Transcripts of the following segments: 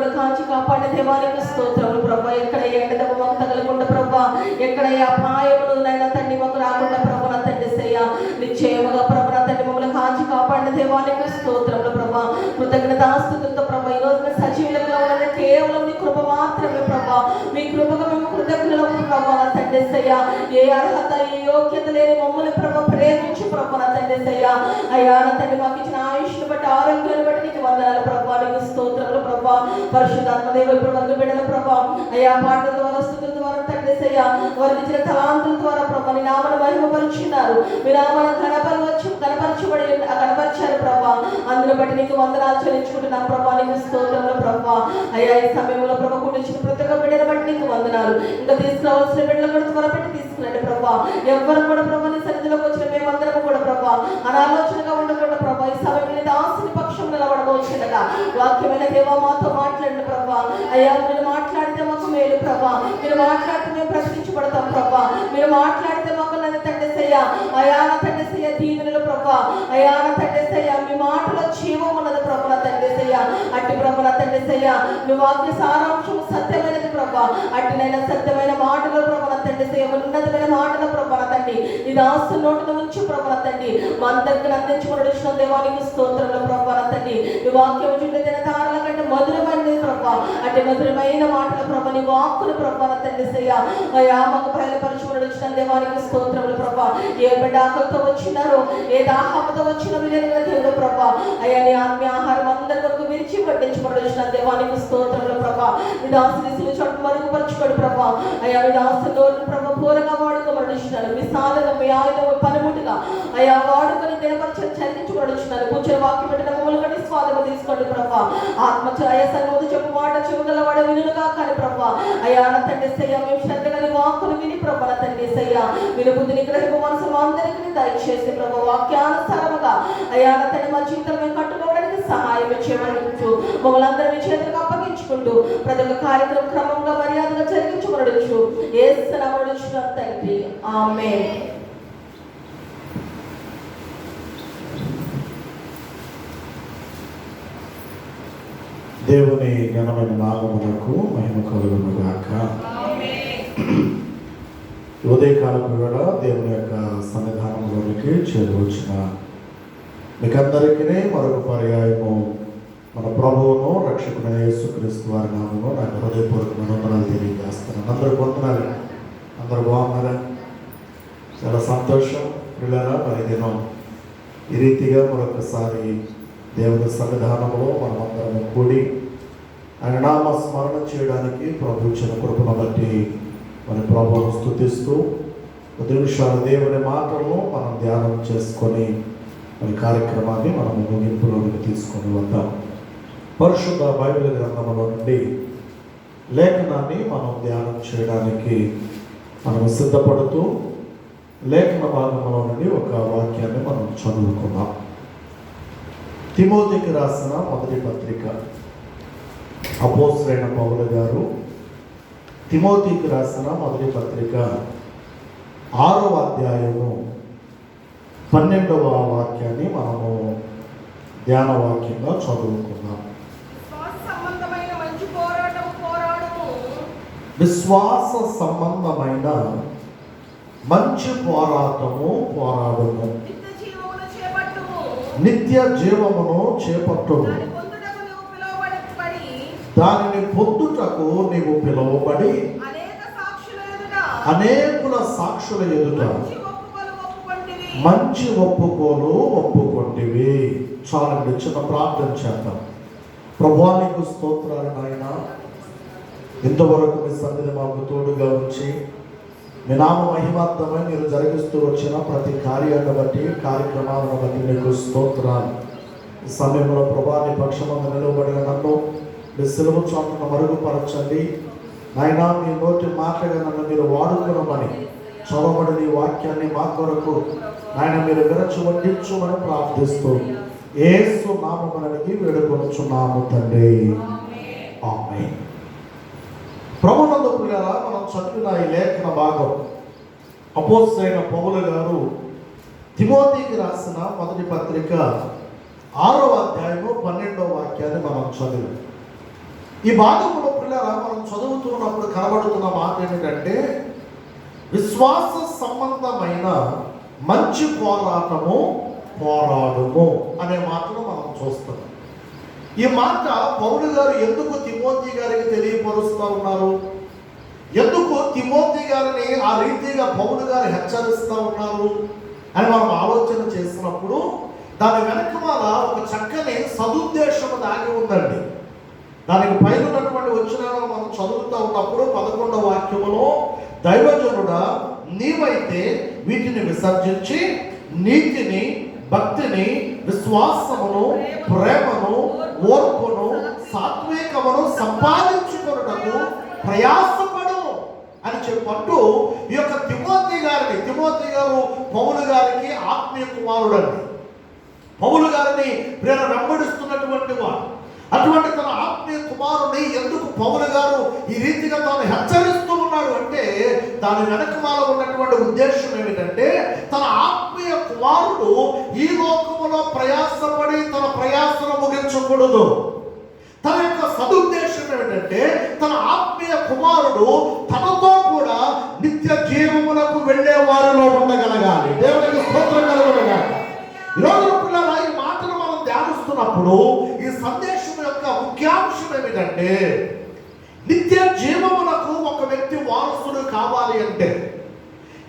మమ్మల్ని కాచి కాపాడే దేవానికి స్తోత్రములు ప్రభా. ఎక్కడ ఎండ దెబ్బ మాకు తగలకుండా ప్రభా, ఎక్కడ ఏ అపాయములు నైనా తండ్రి మాకు రాకుండా ప్రభు నా తండ్రి సయ్యా నిశ్చయముగా ప్రభు నా తండ్రి మమ్మల్ని కాచి కాపాడిన దేవానికి స్తోత్రములు ప్రభా. కృతజ్ఞతాస్తుతులతో ప్రభా ఈ రోజున సజీవులుగా ఉన్నది కేవలం నీ కృప మాత్రమే ప్రభా. మీ కృపగా మేము కృతజ్ఞతలు ప్రభా నా తండ్రి సయ్యా. ఏ అర్హత ఏ యోగ్యత లేని మమ్మల్ని ప్రభా ప్రేమించి ప్రభా నా తండ్రి సయ్యా. అయ్యా నా తండ్రి మాకు ఇచ్చిన ఆయుష్ను బట్టి ఆరోగ్యాన్ని బట్టి నీకు వందనాలు ప్రభా, నీకు స్తోత్రములు ప్రభా. పరిశుద్ధాత్మ దేవ ఇప్పుడు వర్గ బిడ్డల ప్రభా అయ్యా పాటల ద్వారా స్తుతుల ద్వారా తండ్రి సయ్యా వారికి ఇచ్చిన తలాంతుల ద్వారా ప్రభా నీ నామను మహిమపరుచున్నారు, మీ నామను కనపరిచారు ప్రభా. అందును బట్టి నీకు వందనాలు చెల్లించుకుంటున్నాం ప్రభా, నీకు స్తోత్రములు ప్రభా. అయ్యా ఈ సమయంలో ప్రభా కూర్చిన ప్రతి ఒక్క బిడ్డను బట్టి నీకు వందనాలు. ఇంకా తీసుకురావాల్సిన బిడ్డలు కూడా త్వరపెట్టి తీసుకురండి ప్రభా. ఎవ్వరు కూడా ప్రభా నీ సన్నిధిలోకి వచ్చిన మేమందరం కూడా ప్రభా అనాలోచనగా ఉండకుండా ప్రభా ఈ సమయంలో దాసుని పక్షం నిలబడవచ్చునగా వాక్యమైన దేవా మాతో మాట్లాడండి ప్రభా. అయ్యా మీరు మాట్లాడితే మాకు మేలు ప్రభా, మీరు మాట్లాడితే మేము ప్రశ్నించబడతాం ప్రభా, మీరు మాట్లాడితే మాకు నన్ను తండ్రి సయ్యా అయా తండ్రి సయ్యా దీవెనలు ప్రభా. అయా తండ్రి సయ్యా మీ మాటలో జీవం ఉన్నది ప్రభు నా తండ్రి సయ్యా. అట్టి ప్రభు నా తండ్రి సయ్యా మీ వాక్య సారాంశం సత్యమైనది ప్రభా. అట్టినైనా సత్యమైన మాటలు ప్రభు నా తండ్రి సయ్యా ఉన్నతమైన మాటలు ప్రభు నా తండ్రి ఈ దాసు నోటిని ఉంచి ప్రభు నా తండ్రి మా అందరికి అందించుకున్న దేవానికి స్తోత్రంలో ప్రభు నా తండ్రి ఈ వాక్యం చుట్టూ తిన తారల కంటే మధురమైనది ప్రభా. అట్టి మధురమైన మాటలు ప్రభు నీ వాక్కులు ప్రభు నా తండ్రి సయ్యా అయా మాకు బయలుపరచుకున్న దేవానికి స్తోత్రములు ప్రభా. ఏ బిడ్డ ఆకలితో వచ్చినారో ఏ దాహంతో వచ్చిన విలేని దేవుడు ప్రభా అయ్యా నీ ఆత్మీయ ఆహారం అందరి వరకు విరిచి పట్టించుకున్న దేవానికి స్తోత్రములు ప్రభా. మీ దాసుని చోటు మరుగుపరచుకోడు ప్రభా. అయ్యా మీ దాసు నోరును ప్రభా పూరగా వాడుకోబడుచున్నారు, మీ సాధన మీ ఆయుధం పనిముట్టుగా అయ్యా వాడుకొని దినపరిచయం చదివించుకోబడుచున్నారు. కూర్చొని వాక్యం పెట్టిన మమ్మల్ని కంటే స్వాదము తీసుకోండి ప్రభా. అయ్యా సన్మతి చెప్పు మాట చెవుగలవాడ వినులుగా కానీ ప్రభా. అయ్యా నా తండ్రి సయ్యా మేము శ్రద్ధగా నీ వాక్కులు విని ప్రభా నా తండ్రి సయ్యా విని బుద్ధిని గ్రహింపు మనసు అందరికీ దయచేసి ప్రభా వాక్యానుసారముగా అయ్యా నా తండ్రి మా జీవితం మేము కట్టుకోవడానికి సహాయం చేయమని మమ్మల్ని అందరూ మీ చేతులకు అప్పగించుకుంటూ ప్రతి ఒక్క కార్యక్రమం క్రమంగా మర్యాదగా జరిగించుకునడుచు యేసు నామమున తండ్రి ఆమేన్. దేవుని ఘనమైన నామమునకు మహిమ కలుగును గాక. ఉదయకాలం వేళ దేవుని యొక్క సన్నిధానంలోనికి చేరువచ్చిన మీకందరికీ మరొక పర్యాయము మన ప్రభువును రక్షకుడైన యేసుక్రీస్తు వారి నామములో నాకు హృదయపూర్వకమైన వందనాలు తెలియజేస్తున్నాను. అందరూ పొందుతున్నారు, అందరూ బాగున్నారా? చాలా సంతోషం పిల్లరా. మరి దినం ఈ రీతిగా మరొకసారి దేవుని సన్నిధానంలో మనమందరం కూడి ఆయన నామ స్మరణ చేయడానికి ప్రభు ఇచ్చిన కృపను బట్టి మన ప్రభువును స్తుతిస్తూ 10 నిమిషాలు దేవుని మాటలను మనం ధ్యానం చేసుకొని మన కార్యక్రమాన్ని మనం ముగింపులోకి తీసుకొని వద్దాం. పరిశుద్ధ బైబిల్ గ్రంథంలో నుండి లేఖనాన్ని మనం ధ్యానం చేయడానికి మనం సిద్ధపడుతూ లేఖన భాగంలో నుండి ఒక వాక్యాన్ని మనం చదువుకుందాం. తిమోతికి రాసిన మొదటి పత్రిక అపోస్తలుడైన పౌలు గారు తిమోతికి రాసిన మొదటి పత్రిక 6వ అధ్యాయము 12వ వాక్యాన్ని మనము ధ్యాన వాక్యంగా చదువుకుందాం. విశ్వాస సంబంధమైన మంచి పోరాటము పోరాడము, నిత్య జీవమును చేపట్టుము, దానిని పొందుటకు నీవు పిలువబడి అనేకుల సాక్షుల ఎదుట మంచి ఒప్పుకోలు ఒప్పుకొంటివి. చాలండి, చిన్న ప్రార్థన చేద్దాం. ప్రభువా నీకు స్తోత్రాలు నాయనా, ఇంతవరకు మీ సన్నిధి మాకు తోడుగా ఉంచి మీ నామ మహిమార్థమై మీరు జరిగిస్తూ వచ్చిన ప్రతి కార్యాలను బట్టి కార్యక్రమాలను బట్టి నీకు స్తోత్రాలు. ఈ సమయంలో ప్రభా నీ పక్షమందు నిలవబడిన నన్ను మీ సిలువ చాటును మరుగుపరచండి నాయనా. మీ నోటి మాటగా నన్ను మీరు వాడుకునమని చదవబడిన ఈ వాక్యాన్ని మా కొరకు నాయన మీరు విరచి వడ్డించుమని ప్రార్థిస్తూ యేసు నామమునడిగి వేడుకొనుచున్నాము తండ్రి, ఆమేన్. ప్రభునందు ప్రియులారా, మనం చదివిన ఈ లేఖన భాగం అపోస్తలుడైన పౌలు గారు తిమోతికి రాసిన మొదటి పత్రిక 6వ అధ్యాయము 12వ వాక్యాన్ని మనం చదివాం. ఈ భాగంలో పిల్లరా మనం చదువుతున్నప్పుడు కనబడుతున్న మాట ఏమిటంటే విశ్వాస సంబంధమైన మంచి పోరాటము పోరాడుము అనే మాటను మనం చూస్తున్నాం. ఈ మాట పౌలు గారు ఎందుకు తిమోతి గారికి తెలియపరుస్తూ ఉన్నారు? ఎందుకు తిమోతి గారిని ఆ రీతిగా పౌలు గారు హెచ్చరిస్తూ ఉన్నారు అని మనం ఆలోచన చేసినప్పుడు దాని వెనకమాల ఒక చక్కని సదుద్దేశము దాగి ఉందండి. దానికి పైన ఉన్నటువంటి వచనాలను మనం చదువుతూ ఉన్నప్పుడు 11వ వాక్యములో దైవజనుడా నీవైతే వీటిని విసర్జించి నీతిని, భక్తిని, విశ్వాసమును, ప్రేమను, ఓర్పును, సాత్వికమును సంపాదించుకొనుటకు ప్రయాసపడు అని చెప్పంటూ ఈ యొక్క తిమోతి గారు పౌలు గారికి ఆత్మీయ కుమారుడు అండి. పౌలు గారిని ప్రేమ వెంబడిస్తున్నటువంటి వాడు. అటువంటి తన ఆత్మీయ కుమారుని ఎందుకు పౌలు గారు ఈ రీతిగా తాను హెచ్చరిస్తూ ఉన్నాడు అంటే దాని వెనకమాల ఉన్నటువంటి ఉద్దేశం ఏమిటంటే తన ఆత్మీయ కుమారుడు ఈ లోకములో ప్రయాసపడి తన ప్రయాసను ముగించకూడదు. తన యొక్క సదుద్దేశం ఏమిటంటే తన ఆత్మీయ కుమారుడు తనతో కూడా నిత్య జీవములకు వెళ్ళే వారిలో ఉండగలగాలి. దేవునికి స్తోత్రం కలుగునగాక. ఈరోజు పిల్లల ఈ మాటలు మనం ధ్యానిస్తున్నప్పుడు ఈ సందేశం యొక్క ముఖ్యాంశం ఏమిటంటే నిత్య జీవమునకు ఒక వ్యక్తి వారసుడు కావాలి అంటే,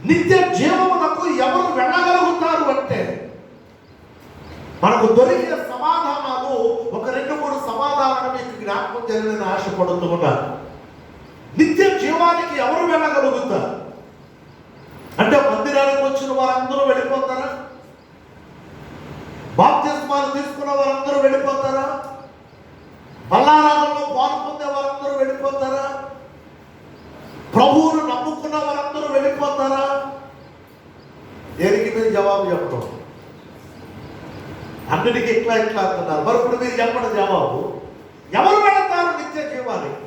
నిత్య జీవమునకు ఎవరు వెళ్ళగలుగుతారు అంటే మనకు దొరికే సమాధానాలు ఒక 2-3 సమాధానాలు మీకు జ్ఞాపకం చేయాలని ఆశపడుతూ ఉన్నారు. నిత్య జీవానికి ఎవరు వెళ్ళగలుగుతారు అంటే మందిరానికి వచ్చిన వారందరూ వెళ్ళిపోతారా? బాప్తిస్మాలు తీసుకున్న వారందరూ వెళ్ళిపోతారా? బల్లారాధనలో పాల్పొందే వారందరూ వెళ్ళిపోతారా? ప్రభువును నమ్ముకున్న వారందరూ వెళ్ళిపోతారా? దేనికి మీరు జవాబు చెప్పడం? అన్నిటికీ ఇట్లా అంటున్నారు. మరి ఇప్పుడు మీరు చెప్పండి జవాబు. ఎవరు వెళతారు నిత్య జీవానికి?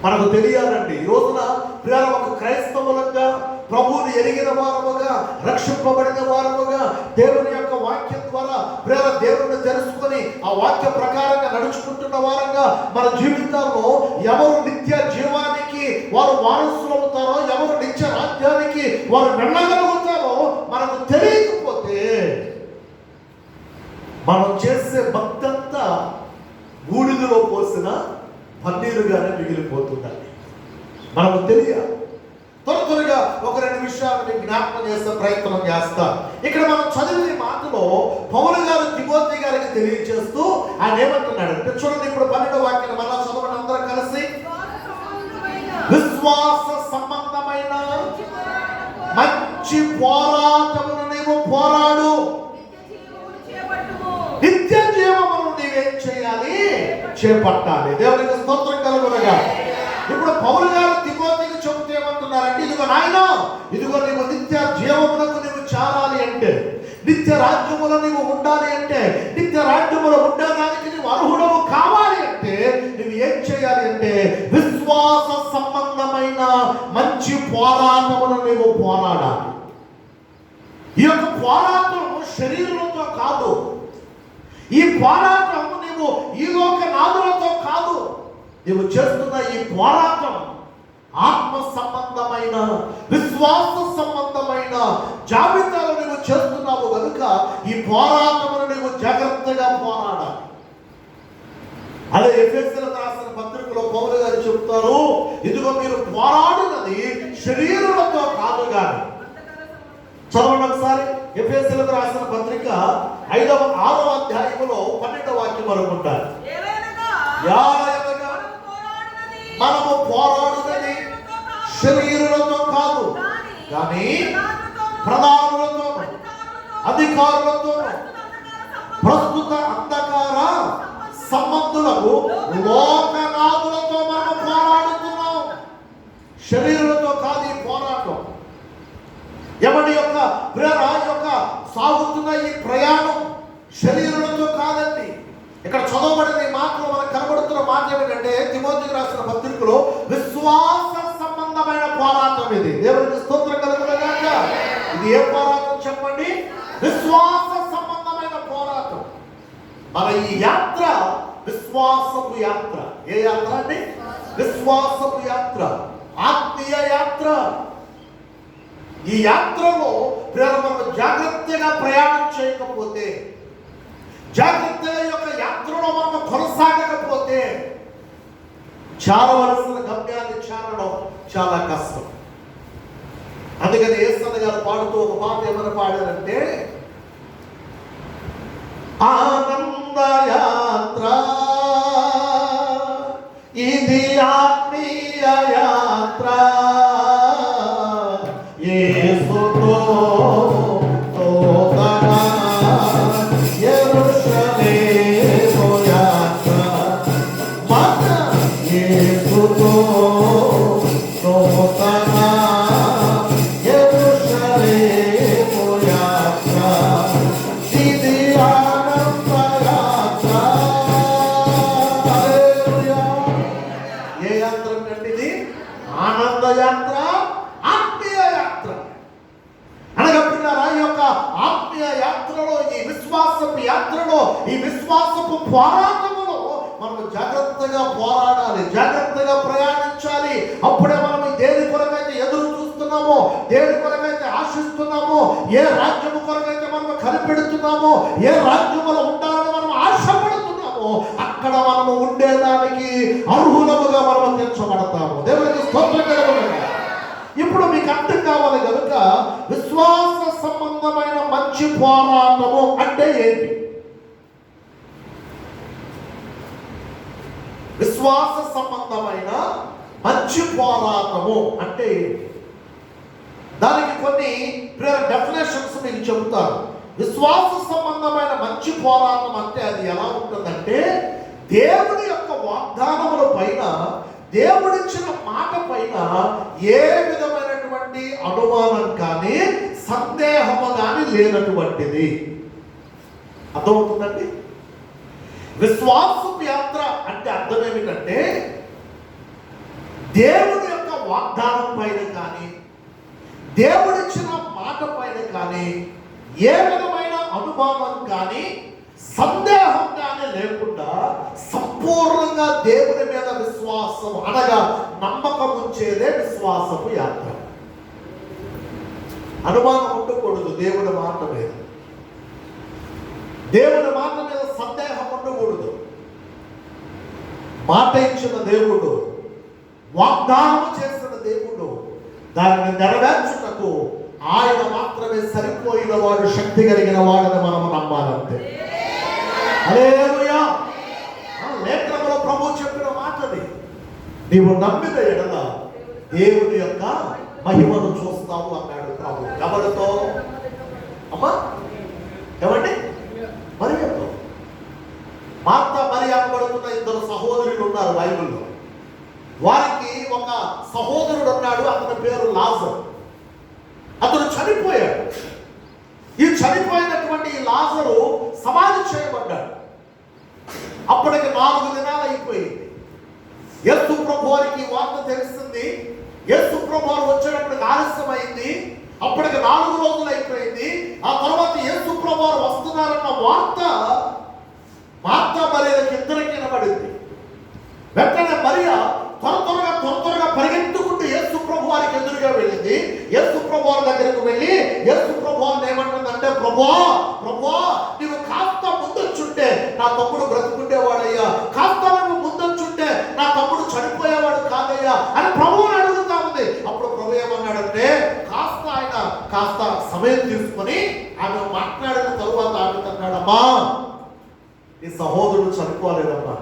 మనకు తెలియాలండి. ఈ రోజున ప్రియుల ఒక క్రైస్తవులంగా ప్రభువుని ఎరిగిన వారముగా రక్షింపబడిన వారముగా దేవుని యొక్క వాక్యం ద్వారా ప్రియుల దేవుని తెలుసుకొని ఆ వాక్య ప్రకారంగా నడుచుకుంటున్న వారంగా మన జీవితాల్లో ఎవరు నిత్య జీవానికి వారు వారసులు అవుతారో, ఎవరు నిత్య రాజ్యానికి వారు వెళ్ళగలుగుతారో మనకు తెలియకపోతే మనం చేసే భక్తంతా బూడిదలో పోసిన పన్నీరుగానే మిగిలిపోతుందండి. మనకు తెలియాలి. త్వరగా ఒక 2 విషయాలు జ్ఞాపకం చేసే ప్రయత్నం చేస్తాం. ఇక్కడ మనం చదివిన మాటలో పౌలు గారు తిమోతి గారికి తెలియజేస్తూ ఆయన ఏమంటున్నాడు అంటే చూడండి, ఇప్పుడు 12వ వాక్యం మళ్ళా చదవండి అందరం కలిసి. విశ్వాస సంబంధమైన మంచి పోరాటమును నీవు పోరాడు, నిత్య జీవమును నీవేం చేయాలి? చేపట్టాలి. దేవునికి స్తోత్రం కలుగునగాక. ఇప్పుడు పౌలు గారు తిమోతికి చెబుతూ ఏమంటున్నారంటే ఇదిగో నాయనా, ఇదిగో నీవు నిత్య జీవమునకు నీవు చేరాలి అంటే, నిత్య రాజ్యములో నీవు ఉండాలి అంటే, నిత్య రాజ్యములో ఉండడానికి నీవు అర్హుడవు కావాలి అంటే నువ్వు ఏం చేయాలి అంటే విశ్వాస సంబంధమైన మంచి పోరాటమును నీవు పోరాడాలి. ఈ యొక్క పోరాటం శరీరంతో కాదు, ఈ పోరాటం నీవు ఈ లోక నాదులతో కాదు. నీవు చేస్తున్న ఈ పోరాటం ఆత్మ సంబంధమైన విశ్వాస సంబంధమైన జాబితాలో నువ్వు చేస్తున్నావు కనుక ఈ పోరాటమును నువ్వు జాగ్రత్తగా పోరాడాలి. అదే ఎఫెసీయులకు రాసిన పత్రికలో పౌలు గారు చెప్తారు, ఇదిగో మీరు పోరాడునది శరీరులతో కాదు గాని. చదవండి ఒకసారి. ఎఫెసీయులకు రాసిన పత్రిక 6వ అధ్యాయములో 12వ వాక్యం వరకు ఉంటారు. మనము పోరాడునది శరీరులతో కాదు కానీ ప్రధానులతో, అధికారులతో, ప్రస్తుత అంధకార సంబంధులకు, లోకనాథులతో మనం పోరాడుతున్నాం. శరీరులతో కాదు ఈ పోరాటం. ఎవరి యొక్క సాగుతున్న ఈ ప్రయాణం శరీరులతో కాదండి. ఇక్కడ చదవబడిన ఈ మాటలో మనకు కనబడుతున్న మాట ఏమిటంటే తిమోతికి రాసిన పత్రికలో విశ్వాస సంబంధమైన పోరాటం ఇది. దేవునికి స్తోత్రం కలుగునగాక. ఇది ఏ పోరాటం చెప్పండి? విశ్వాస సంబంధమైన పోరాటం. మన ఈ యాత్ర విశ్వాసపు ఏ యాత్ర అండి? విశ్వాసపు యాత్ర, ఆత్మీయ యాత్ర. ఈ యాత్రలో మనం జాగ్రత్తగా ప్రయాణం చేయకపోతే, జాగ్రత్తగా యొక్క యాత్రలో మనం కొనసాగకపోతే చేరవలసిన గమ్యాన్ని చేరడం చాలా కష్టం. అందుకని యేసన్న గారు పాడుతూ ఒక పాట ఏమైనా పాడారంటే, ఆనందయాత్ర ఇది ఆత్మీయ యాత్ర, యేసుతో తోతన యెరూషలేము యాత్ర, మన యేసుతో తోతన యెరూషలేము యాత్ర, ఇది ఆనంద యాత్ర. హల్లెలూయా. ఏ యాత్ర అంటే ఇది? ఆనంద యాత్ర, ఆత్మీయ యాత్ర. అనగా పిల్లరా, ఈ యొక్క ఆత్మీయ యాత్రలో, ఈ విశ్వాసపు యాత్రలో, ఈ విశ్వాసపు పోరాటములో మనం జాగ్రత్తగా పోరాడాలి, జాగ్రత్తగా ప్రయాణించాలి. అప్పుడే మనం దేని కొరకైతే ఎదురు చూస్తున్నామో, దేని కొరకైతే ఆశిస్తున్నామో, ఏ రాజ్యము కొరకైతే మనం కనిపెడుతున్నామో, ఏ రాజ్యములో ఉండాలని మనం ఆశపడుతున్నామో, అక్కడ మనము ఉండేదానికి అర్హులముగా మనం తీర్చబడతాము. దేవునికి స్తోత్రం కలుగును. ఇప్పుడు మీకు అర్థం కావాలి కనుక విశ్వాస సంబంధమైన మంచి పోరాటము అంటే ఏంటి? విశ్వాస సంబంధమైన మంచి పోరాటము అంటే ఏంటి? దానికి కొన్ని డెఫినేషన్స్ మీకు చెబుతాను. విశ్వాస సంబంధమైన మంచి పోరాటం అంటే అది ఎలా ఉంటుందంటే, దేవుడి యొక్క వాగ్దానముల పైన, దేవుడిచ్చిన మాట పైన ఏ విధమైనటువంటి అనుమానం కానీ సందేహము కానీ లేనటువంటిది. అర్థమవుతుందండి? విశ్వాసపు యాత్ర అంటే అర్థం ఏమిటంటే, దేవుడి యొక్క వాగ్దానం పైన కానీ, దేవుడిచ్చిన మాట పైన కానీ ఏ విధమైన అనుమానం కానీ సందేహం కానీ లేకుండా సంపూర్ణంగా దేవుని మీద విశ్వాసం అనగా నమ్మకం ఉంచేదే విశ్వాసపు యాత్ర. అనుమానం ఉండకూడదు దేవుని మాట మీద, దేవుని మాట మీద సందేహం ఉండకూడదు. మాట ఇచ్చిన దేవుడు, వాగ్దానం చేసిన దేవుడు, దానిని నెరవేర్చుటకు ఆయన మాత్రమే సరిపోయిన వాడు, శక్తి కలిగిన వాడని మనం నమ్మాలంటే. హల్లెలూయా. లేఖనంలో ప్రభువు చెప్పిన మాటది, నీవు నమ్మిన ఎడల దేవుని యొక్క మహిమను చూస్తావు అన్నాడు ప్రభు. ఎవరితో అమ్మా? ఏమండి? మరియతో. మార్త మరియ అనబడుతున్న ఇద్దరు సహోదరులు ఉన్నారు బైబిల్లో. వారికి ఒక సహోదరుడు ఉన్నాడు, అతని పేరు లాజరు. అతను చనిపోయాడు. ఈ చనిపోయినటువంటి ఈ లాజరు సమాధి చేయబడ్డాడు. అప్పటికి 4 దినాలు అయిపోయింది. యేసు ప్రభువారికి వార్త తెలిసింది. యేసు ప్రభువారు వచ్చేటప్పటికి ఆలస్యమైంది. అప్పటికి 4 రోజులు అయిపోయింది. ఆ తర్వాత యేసు ప్రభువారు వస్తున్నారన్న వార్త మార్త మరియకి ఇద్దరికి వినబడింది. వెంటనే మరియ త్వరగా పరిగెత్తుకుంటూ యేసు ప్రభువారికి ఎదురుగా వెళ్ళింది. యేసు ప్రభువారి దగ్గరకు వెళ్ళి యేసు ప్రభువారిని ఏమంటుందంటే, ప్రభువా నీవు కాస్త ముందొచ్చుంటే నా తమ్ముడు బ్రతుకుండేవాడయ్యా, కాస్త నువ్వు ముందొచ్చుంటే నా తమ్ముడు చనిపోయేవాడు కాదయ్యా అని ప్రభువుని అడుగుతా ఉంది. అప్పుడు ప్రభు ఏమన్నాడంటే, ఆయన కాస్త సమయం తీసుకొని ఆమె మాట్లాడిన తరువాత ఆమె అన్నాడమ్మా, నీ సహోదరుడు చనిపోలేదమ్మా.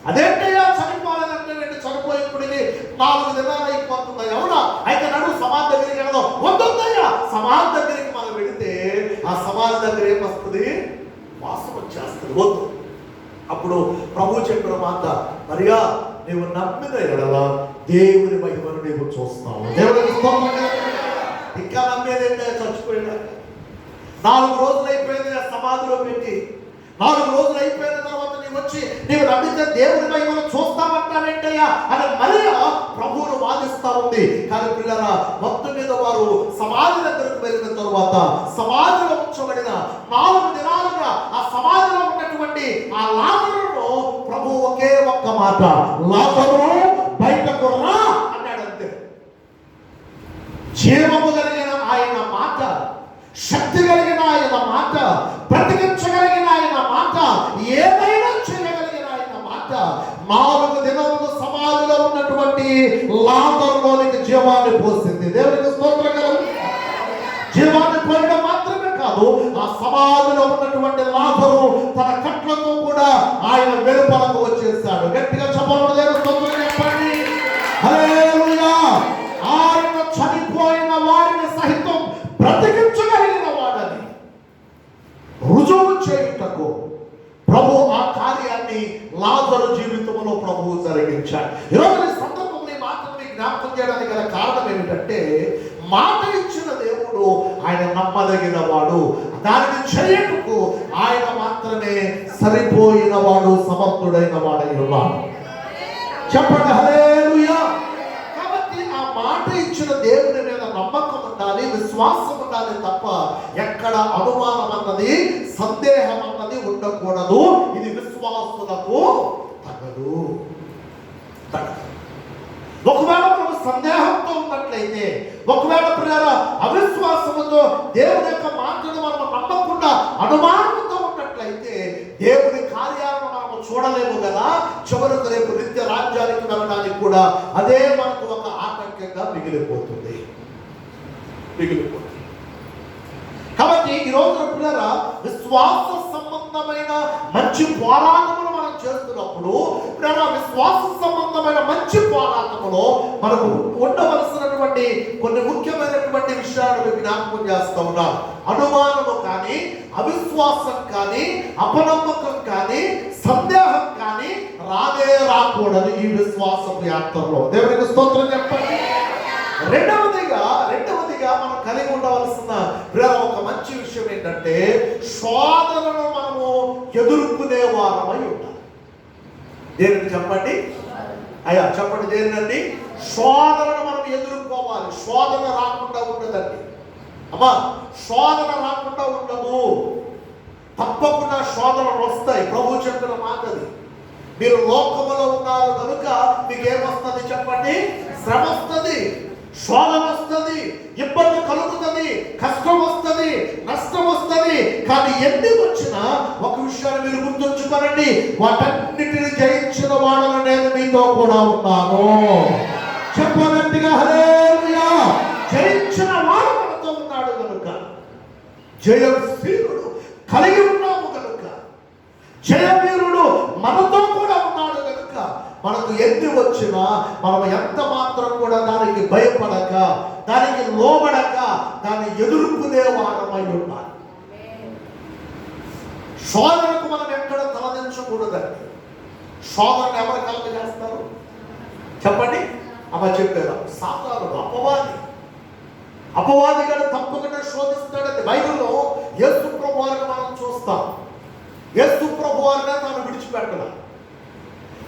అదేంటయ్యా చనిపోలేదంటే, చనిపోయినప్పటికి 4 దినాలు అయిపోతుంది. అవునా? అయితే నడువు సమాధి దగ్గరికి వెళదాం. వద్దయ్యా, సమాధి దగ్గరికి మనం వెళితే ఆ సమాధి దగ్గర ఏమొస్తుంది? వాసన వచ్చేస్తుంది. వద్దు. అప్పుడు ప్రభు చెప్పిన మాట, మరియా నీవు నమ్మిన ఎడల దేవుని మహిమను నీవు చూస్తావు. దేవుడికి స్తోత్రం. ఇంకా నమ్మేదంటే చచ్చిపోయినా 4 రోజులు అయిపోయింది సమాధిలో పెట్టి. 4 రోజులు అయిపోయిన తర్వాత నీవు వచ్చి నీవు నమ్మితే దేవుని మహిమను చూస్తామంటావేంటయ్యా అని మరియా ప్రభువును వాదిస్తా ఉంది. కానీ పిల్లరా, మొత్తం మీద వారు సమాధి దగ్గరకు వెళ్ళిన తరువాత సమాధిలో ఉంచబడిన 4 దినాలుగా ఆ సమాధిలో ఉన్నటువంటి ఆ లాజరును ప్రభు ఒకే ఒక్క మాట, లాజరు బయటకు రా అన్నాడు అంతే. జీవము కలిగిన ఆయన మాట, శక్తి కలిగిన ఆయన మాట, బ్రతికించగలిగిన ఆయన మాట, ఏదైనా చేయగలిగిన ఆయన మాట 4 దినములు సమాధిలో ఉన్నటువంటి లాజరులోనికి జీవాన్ని పోసింది. దేవునికి స్తోత్రం కలుగును. జీవాన్ని పోయడం మాత్రమే కాదు, ఆ సమాధిలో ఉన్నటువంటి లాజరు తన కట్లతో కూడా ఆయన వెలుపలకు వచ్చేసాడు. గట్టిగా చెప్పండి, దేవుని స్తోత్రం చెప్పండి. హల్లెలూయా. ఆయన చనిపోయిన వారిని సహితం బ్రతికించగలిగిన వాడని రుజువు చేయుటకు ప్రభు ఆ కార్యాన్ని లాజరు జీవితంలో ప్రభువు జరిగించాడు. ఈరోజు ఈ సందర్భంలో ఈ మాటని జ్ఞాపకం చేయడానికి గల కారణం ఏమిటంటే, మాట ఇచ్చిన దేవుడు ఆయన నమ్మదగిన వాడు. దానిని చేయటకు ఆయన మాత్రమే సరిపోయిన వాడు, సమర్థుడైన వాడై ఉన్నాడు. చెప్పండి హల్లెలూయా. కాబట్టి ఆ మాట ఇచ్చిన దేవుని మీద నమ్మకం ఉండాలి, విశ్వాసం ఉండాలి తప్ప ఎక్కడ అనుమానం అన్నది, సందేహం అన్నది ఉండకూడదు. ఇది విశ్వాసులకు తగదు. ఒకవేళ మనం సందేహంతో ఉన్నట్లయితే, ఒకవేళ ప్రియులారా అవిశ్వాసముతో దేవుని యొక్క మాటను మనం నమ్మకుండా అనుమానంతో ఉన్నట్లయితే దేవుని కార్యాలను మనము చూడలేము కదా. చివరకు రేపు నిత్య రాజ్యానికి వెళ్ళడానికి కూడా అదే మనకు ఒక ఆటంకంగా మిగిలిపోతుంది. కాబట్టి ఈ రోజు ప్రియులారా విశ్వాస సంబంధమైన మంచి పోరాటములు మనం చేస్తున్నప్పుడు, ప్రియులారా విశ్వాస సంబంధమైన మంచి పోరాటములో మనకు ఉండవలసినటువంటి కొన్ని ముఖ్యమైనటువంటి విషయాలను జ్ఞాపకం చేస్తూ ఉన్నారు. అనుమానము కానీ, అవిశ్వాసం కానీ, అపనమ్మకం కానీ, సందేహం కానీ రాకూడదు ఈ విశ్వాసపు యాత్రలో. దేవునికి స్తోత్రం చెప్పండి. రెండవదిగా మనం కలిగి ఉండవలసిన ఒక మంచి విషయం ఏంటంటే, శోధనను మనము ఎదుర్కొనే వారమై ఉండాలి. దేనిని చెప్పండి అయ్యా, చెప్పండి దేనినండి? శోధనను మనం ఎదుర్కోవాలి. శోధన రాకుండా ఉండదండి అమ్మా, శోధన రాకుండా ఉండదు. తప్పకుండా శోధనలు వస్తాయి. ప్రభు చెప్పిన మాటది. మీరు లోకములో ఉన్నారు కనుక మీకు ఏమొస్తుంది చెప్పండి? శ్రమ వస్తుంది, శోధన వస్తుంది, ఇబ్బంది కలుగుతుంది, కష్టం వస్తుంది, నష్టం వస్తుంది. కానీ ఎన్ని వచ్చినా ఒక విషయాన్ని మీరు గుర్తుంచుకోనండి, వాటన్నిటిని జయించిన వాడను నేను మీతో కూడా ఉన్నాను. చెప్పనండిగా హల్లెలూయా. జయించిన వాడు మనతో ఉన్నాడు కనుక, జయశీలుడు కలిగి ఉన్నాము కనుక, జయవీరుడు మనతో కూడా ఉన్నాడు కనుక మనకు ఎన్ని వచ్చినా మనం ఎంత మాత్రం కూడా దానికి భయపడక, దానికి లోబడక, దాన్ని ఎదుర్కొనే వారమై ఉండాలి. శోధనకు మనం ఎక్కడ తలదించకూడదండి. శోధన ఎవరు కలుగ చేస్తారు చెప్పండి? అమ్మ చెప్పారు, సాతానుడు, అపవాది గారు తప్పకుండా శోధిస్తాడండి. బైబిల్లో యేసు ప్రభువారిని మనం చూస్తాం. యేసు ప్రభువారినే తాను విడిచిపెట్టల,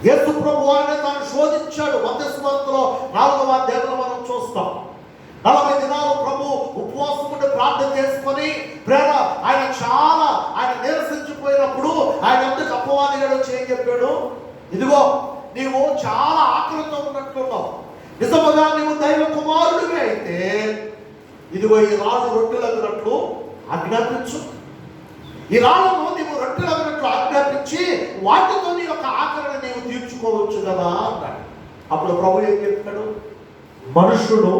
యేసు ప్రభువారినే తాను శోధించాడు. మత్తయి 4వ అధ్యాయంలో మనం చూస్తాం. 40 దినాలు ప్రభు ఉపవాసం ఉండి ప్రార్థన చేసుకొని ఆయన నీరసించిపోయినప్పుడు ఆయన ఎందుకు అపవాది గారు వచ్చి ఏం చెప్పాడు? ఇదిగో నీవు చాలా ఆకలితో ఉన్నట్లున్నావు, నిజముగా నీవు దైవ కుమారుడివి అయితే ఇదిగో ఈ రాళ్ళు రొట్టెలగినట్లు ఆజ్ఞాపించు. ఈ రాళ్ళను నీవు రొట్టెలగినట్లు ఆజ్ఞాపించి వాటితో నీ యొక్క ఆకలిని నీవు తీర్చుకోవచ్చు కదా అన్నాడు. అప్పుడు ప్రభు ఏం చెప్పాడు? మనుషుడు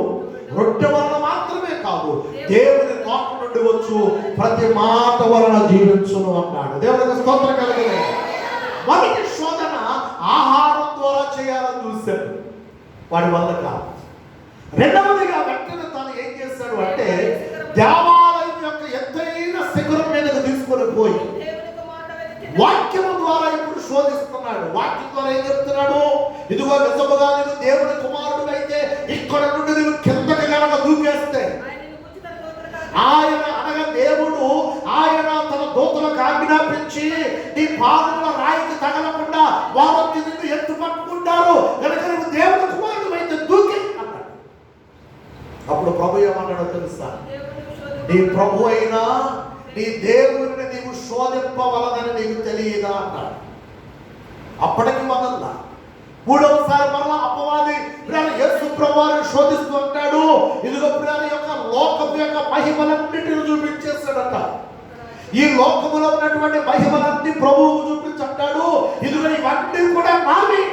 రొట్టె వలన మాత్రమే కాదు, దేవుని నోట నుండి వచ్చు ప్రతి మాట వలన జీవించును అన్నాడు. దేవునికి స్తోత్రం కలిగిన. మొదటి శోధన ఆహారం ద్వారా చేయాలని చూశాడు, వాడి వల్ల కాదు. రెండవదిగా వెంటనే తాను ఏం చేశాడు అంటే దేవాలయం యొక్క ఎత్తైన శిఖరం మీదకు తీసుకొని పోయి వాక్యము ద్వారా ఇప్పుడు శోధిస్తున్నాడు. వాక్యం ద్వారా ఏం చెప్తున్నాడు? ఇదిగో నిజముగా నీవు దేవుని కుమారుడు అయితే ఇక్కడ నుండి నీవు కిందకి కనుక దూకేస్తే ఆయన అనగా దేవుడు ఆయన తన దూతలకు ఆజ్ఞాపించి నీ పాదముల రాయికి తగలకుండా వారు నిన్ను ఎత్తు పట్టుకుంటారు కనుక నువ్వు దేవుని కుమారుడు అయితే దూకి అన్నాడు. అప్పుడు ప్రభు ఏమన్నాడో తెలుసా? నీ ప్రభు అయినా నీ దేవుడిని నీవు శోధింపవలనని నీకు తెలియదా అన్నాడు. అప్పటికి వదల్లా. మూడవసారి మరలా అపవాది యేసు ప్రభువుని శోధిస్తూ అంటాడు, ఇదిగో ప్రియుల యొక్క లోకము యొక్క మహిమలన్నిటిని చూపించేస్తాడట. ఈ లోకములో ఉన్నటువంటి మహిమలన్నీ ప్రభువుకు చూపించంటాడు. ఇదిగో ఇవన్నీ కూడా నావి,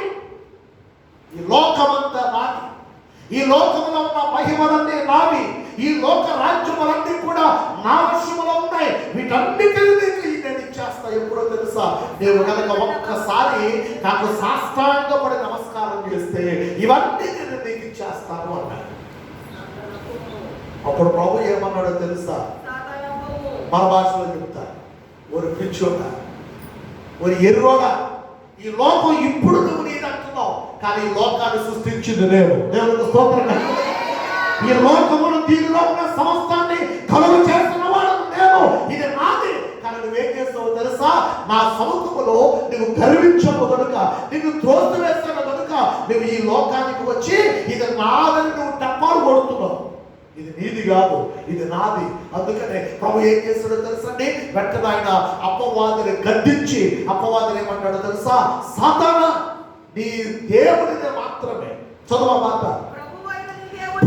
ఈ లోకమంతా నావి, ఈ లోకములో ఉన్న మహిమలన్నీ నావి, ఈ లోక రాజ్యములన్నీ కూడా నా వశములో ఉన్నాయి. వీటన్నిటిని నేను ఇచ్చేస్తా. ఎప్పుడో తెలుసా, నేను కనుక ఒక్కసారి నాకు సాష్టాంగపడి నమస్కారం చేస్తే ఇవన్నీ నేను నీకు ఇచ్చేస్తాను అన్నాడు. అప్పుడు ప్రభు ఏమన్నాడో తెలుసా, మన భాషలో చెప్తా, ఒక పిచ్చోడా, ఒక ఎర్రోడా, ఈ లోకం ఇప్పుడు నువ్వు నేను అంటున్నావు, కానీ ఈ లోకాన్ని సృష్టించింది నేను. దేవునికి స్తోత్రం. ఈ లోకమును దీనిలో ఉన్న సమస్తాన్ని కలుగు చేస్తున్న వాడు నేను. ఇది నాది. కానీ నువ్వేం చేస్తావు తెలుసా, నా సముఖములో నువ్వు గర్వించవు కనుక, నిన్ను త్రోసి వేస్తాను కనుక నువ్వు ఈ లోకానికి వచ్చి ఇది నాదని నువ్వు టప్పాలు కొడుతున్నావు. ఇది నీది కాదు, ఇది నాది. అందుకనే ప్రభు ఏం చేస్తాడో తెలుసండి, వెంటనే ఆయన అపవాదిని గద్దించి అపవాదిని ఏమంటాడో తెలుసా, సాతానా నీ దేవుడిని మాత్రమే, చదువు మాట,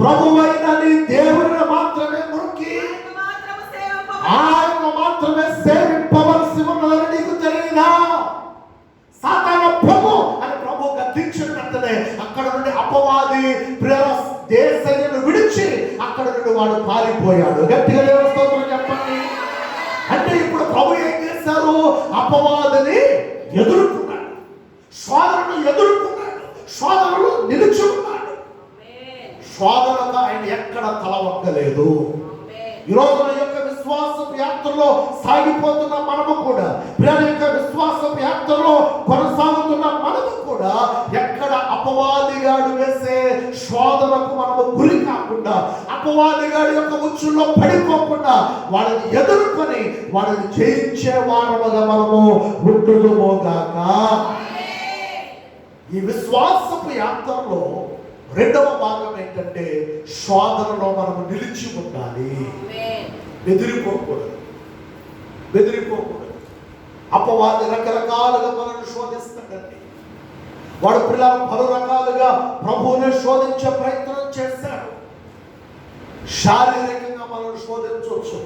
ప్రభువైన నీ దేవుడిని మాత్రమే మొక్కి ఆయన మాత్రమే సేవింపవలసి ఉన్నదని నీకు తెలియదా? సాతాన ప్రభు అని ప్రభు గద్దించిన వెంటనే అక్కడ నుండి అపవాది దేశాన్ని విడిచి అక్కడ నుండి వాడు పారిపోయాడు. గట్టిగా దేవుని స్తోత్రం చెప్పండి. అంటే ఇప్పుడు ప్రభు ఏం చేశారు, అపవాదిని ఎదుర్కొన్నాడు, శోధనను ఎదుర్కొన్నాడు, శోధనలు నిలిచి ఉన్నాడు. శోధనగా ఆయన ఎక్కడ తల వంకలేదు. ఈ రోజున యొక్క విశ్వాసపు యాత్రలో సాగిపోతున్న మనము కూడా, ప్రేమ యొక్క విశ్వాసపు యాత్రలో కొనసాగుతున్న మనము కూడా ఎక్కడ అపవాదిగాడు వేసే శోధనకు మనము గురి కాకుండా, అపవాదిగాడి యొక్క ఉచ్చుల్లో పడిపోకుండా వాళ్ళని ఎదుర్కొని వాళ్ళని జయించే వారముగా మనము ఉంటుదుమోగాక. ఈ విశ్వాసపు యాత్రలో రెండవ భాగం ఏంటంటే, శోధనలో మనము నిలిచి ఉండాలి. బెదిరిపోకూడదు, బెదిరిపోకూడదు. అపవాది రకరకాలుగా మనల్ని శోధిస్తాడండి. వాడు పిల్లలు పలు రకాలుగా ప్రభువుని శోధించే ప్రయత్నం చేశాడు. శారీరకంగా మనల్ని శోధించవచ్చు,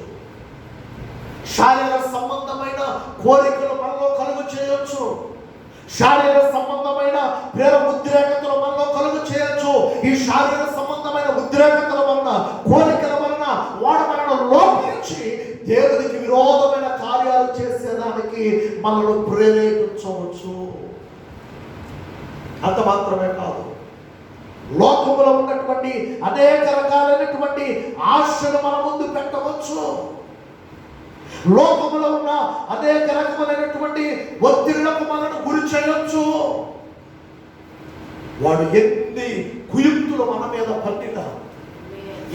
శారీరక సంబంధమైన కోరికలు మనలో కలుగు చేయొచ్చు, శారీరక సంబంధమైన ప్రేమ ఉద్రేకతలు మనలో కలుగు చేయొచ్చు. ఈ శారీరక సంబంధమైన ఉద్రేకతల వలన, కోరికల వలన వాడు మనను లోపించి దేవునికి విరోధమైన కార్యాలు చేసేదానికి మనను ప్రేరేపించవచ్చు. అంత మాత్రమే కాదు, లోకములో ఉన్నటువంటి అనేక రకాలైనటువంటి ఆశలు మన ముందు పెట్టవచ్చు. లోకములో ఉన్న అనేక రకములైనటువంటి ఒత్తిళ్లకు మనను గురి చేయొచ్చు. వాడు ఎన్ని కుయుక్తులు మన మీద పట్టినా,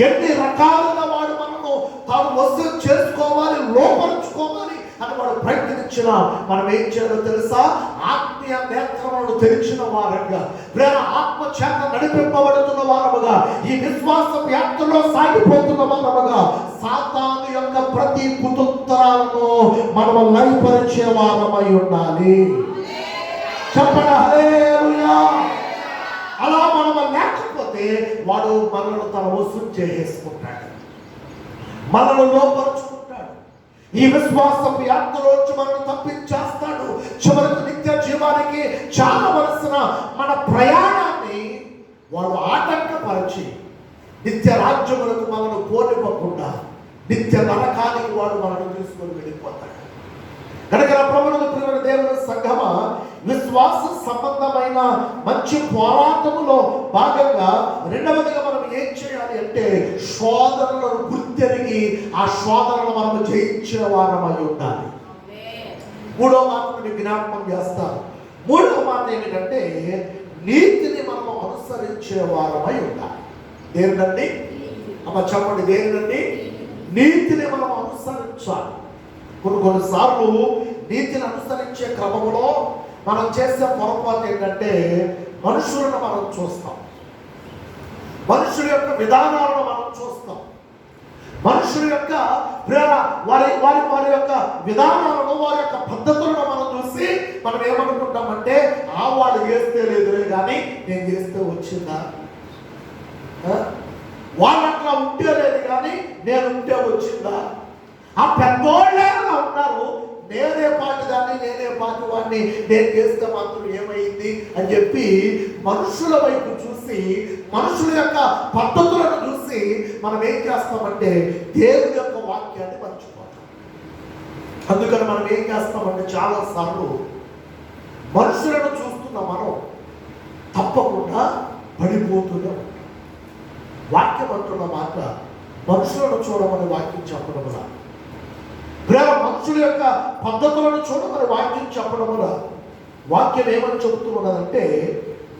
ఎన్ని రకాలుగా వాడు మనము తాను వసూలు చేసుకోవాలి, లోపరుచుకోవాలి అని వాడు ప్రయత్నించిన మనం ఏం చేయాలో తెలుసా, ఆత్మీయ నేత్రములను తెరిచిన వారంగా, ప్రేమ ఆత్మ చేత నడిపింపబడుతున్న వారముగా, ఈ విశ్వాస యాత్రలో సాగిపోతున్న వారముగా సాతాను యొక్క ప్రతి కుతంత్రాలను మనము లయపరిచే వారమై ఉండాలి. చెప్పండి హల్లెలూయా. అలా మనము లేకపోతే వాడు మనల్ని తన వసూలు చేసుకుంటాడు, మనల్ని లోపరుచుకుంటాడు. ఈ విశ్వాసపు యాత్రలోంచి మనల్ని తప్పించేస్తాడు. చివరికి నిత్య జీవానికి చాలవలసిన మన ప్రయాణాన్ని వాడు ఆటంకపరిచి నిత్య రాజ్యములకు మనల్ని పోనివ్వకుండా నిత్య నరకానికి వాడు మనల్ని తీసుకొని వెళ్ళిపోతాడు. కనుక ప్రభువునందు ప్రియమైన దేవుని సంఘమా, విశ్వాస సంబంధమైన మంచి పోరాటములో భాగంగా రెండవదిగా మనం ఏం చేయాలి అంటే, శోధనలను గుర్తెరిగి ఆ శోధనలు మనము జయించిన వారమై ఉండాలి. మూడవ మాట నేను జ్ఞాపకం చేస్తాను. మూడవ మాట ఏమిటంటే, నీతిని మనము అనుసరించే వారమై ఉండాలి. దేనినండి అమ్మ చెప్పండి, దేనినండి? నీతిని మనం అనుసరించాలి. కొన్నిసార్లు నీతిని అనుసరించే క్రమంలో మనం చేసే పొరపాటు ఏంటంటే, మనుషులను మనం చూస్తాం, మనుషుల యొక్క విధానాలను మనం చూస్తాం, మనుషుల యొక్క వారి వారి వారి యొక్క విధానాలను, వారి యొక్క పద్ధతులను మనం చూసి మనం ఏమనుకుంటామంటే వాళ్ళు చేస్తే లేదులే కానీ నేను చేస్తే వచ్చిందా, వాళ్ళు అట్లా ఉంటే లేదు కానీ నేను ఉంటే వచ్చిందా, ఆ పెద్దోళ్ళే అలా ఉన్నారు, నేనే పాటిదాన్ని నేనే పాటివాడిని, నేను చేస్తే మాత్రం ఏమైంది అని చెప్పి మనుషుల వైపు చూసి, మనుషుల యొక్క పద్ధతులను చూసి మనం ఏం చేస్తామంటే దేవుని యొక్క వాక్యాన్ని మర్చిపోతాం. అందుకని మనం ఏం చేస్తామంటే చాలాసార్లు మనుషులను చూస్తున్న మనం తప్పకుండా పడిపోతూనే ఉంటాం. వాక్యం అంటున్న మాట మనుషులను చూడమని వాక్యం చెప్పడం వల్ల, మనుషుల యొక్క పద్ధతులను చూడమని వాక్యం చెప్పడం వల్ల, వాక్యం ఏమని చెబుతున్నదంటే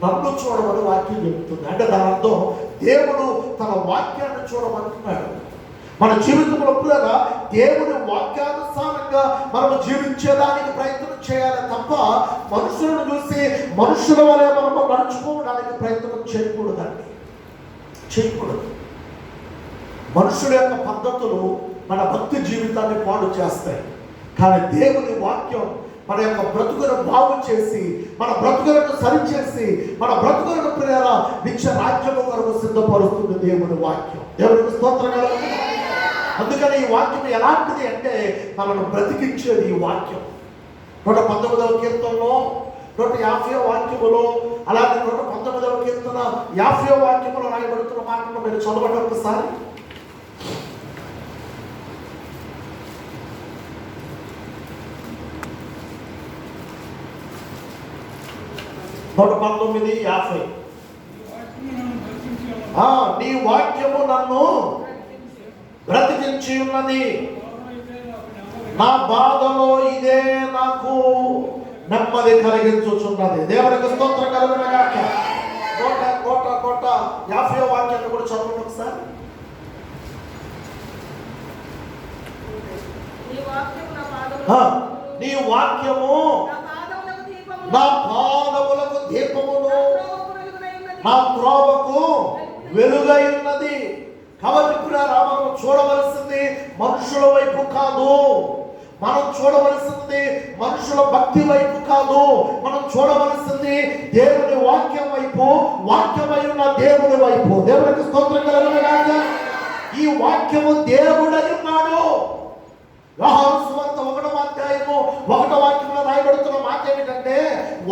నన్ను చూడమని వాక్యం చెబుతుంది. అంటే దాని అర్థం దేవుడు తన వాక్యాన్ని చూడమంటున్నాడు. మన జీవితంలో కూడా దేవుని వాక్యానుసారంగా మనం జీవించేదానికి ప్రయత్నం చేయాలి తప్ప మనుషులను చూసి మనుషుల వలె మనము నడుచుకోవడానికి ప్రయత్నం చేయకూడదండి, చేయకూడదు. మనుషుల యొక్క పద్ధతులు మన భక్తి జీవితాన్ని పాడు చేస్తాయి. కానీ దేవుని వాక్యం మన యొక్క బ్రతుకును బాగు చేసి, మన బ్రతుకులను సరిచేసి, మన బ్రతుకులను ప్రేర నిత్య రాజ్యము కొరకు సిద్ధపరుస్తుంది దేవుని వాక్యం. దేవునికి స్తోత్రం కలుగును. అందుకని ఈ వాక్యం ఎలాంటిది అంటే మనను బ్రతికించేది ఈ వాక్యం. 119వ కీర్తనలో 150వ వాక్యములో, అలాగే 119వ కీర్తన 50వ వాక్యములో రాయబడుతున్న మాటను మీరు చదవండి ఒకసారి. 119:50. నీ వాక్యము నన్ను బ్రతికించి ఉన్నది, నా బాధలో ఇదే నాకు నెమ్మది కలిగించుచున్నది. దేవునికి స్తోత్రం కలుగును గాక. 150వ వాక్యాన్ని కూడా చదవండి ఒకసారి. నీ వాక్యము నా పాదములకు దీపమును, నా త్రోవకు వెలుగై ఉన్నది. కాబట్టి ఇప్పుడు మనం చూడవలసింది మనుషుల వైపు కాదు, మనం చూడవలసింది మనుషుల భక్తి వైపు కాదు, మనం చూడవలసింది దేవుని వాక్యం వైపు, వాక్యమై ఉన్న దేవుని వైపు. దేవునికి స్తోత్రం కలుగును గాక. ఈ వాక్యము దేవుడై ఉన్నాడు. యోహాను సువార్త 1వ అధ్యాయము 1వ వాక్యంలో రాయబడుతున్న మాట ఏమిటంటే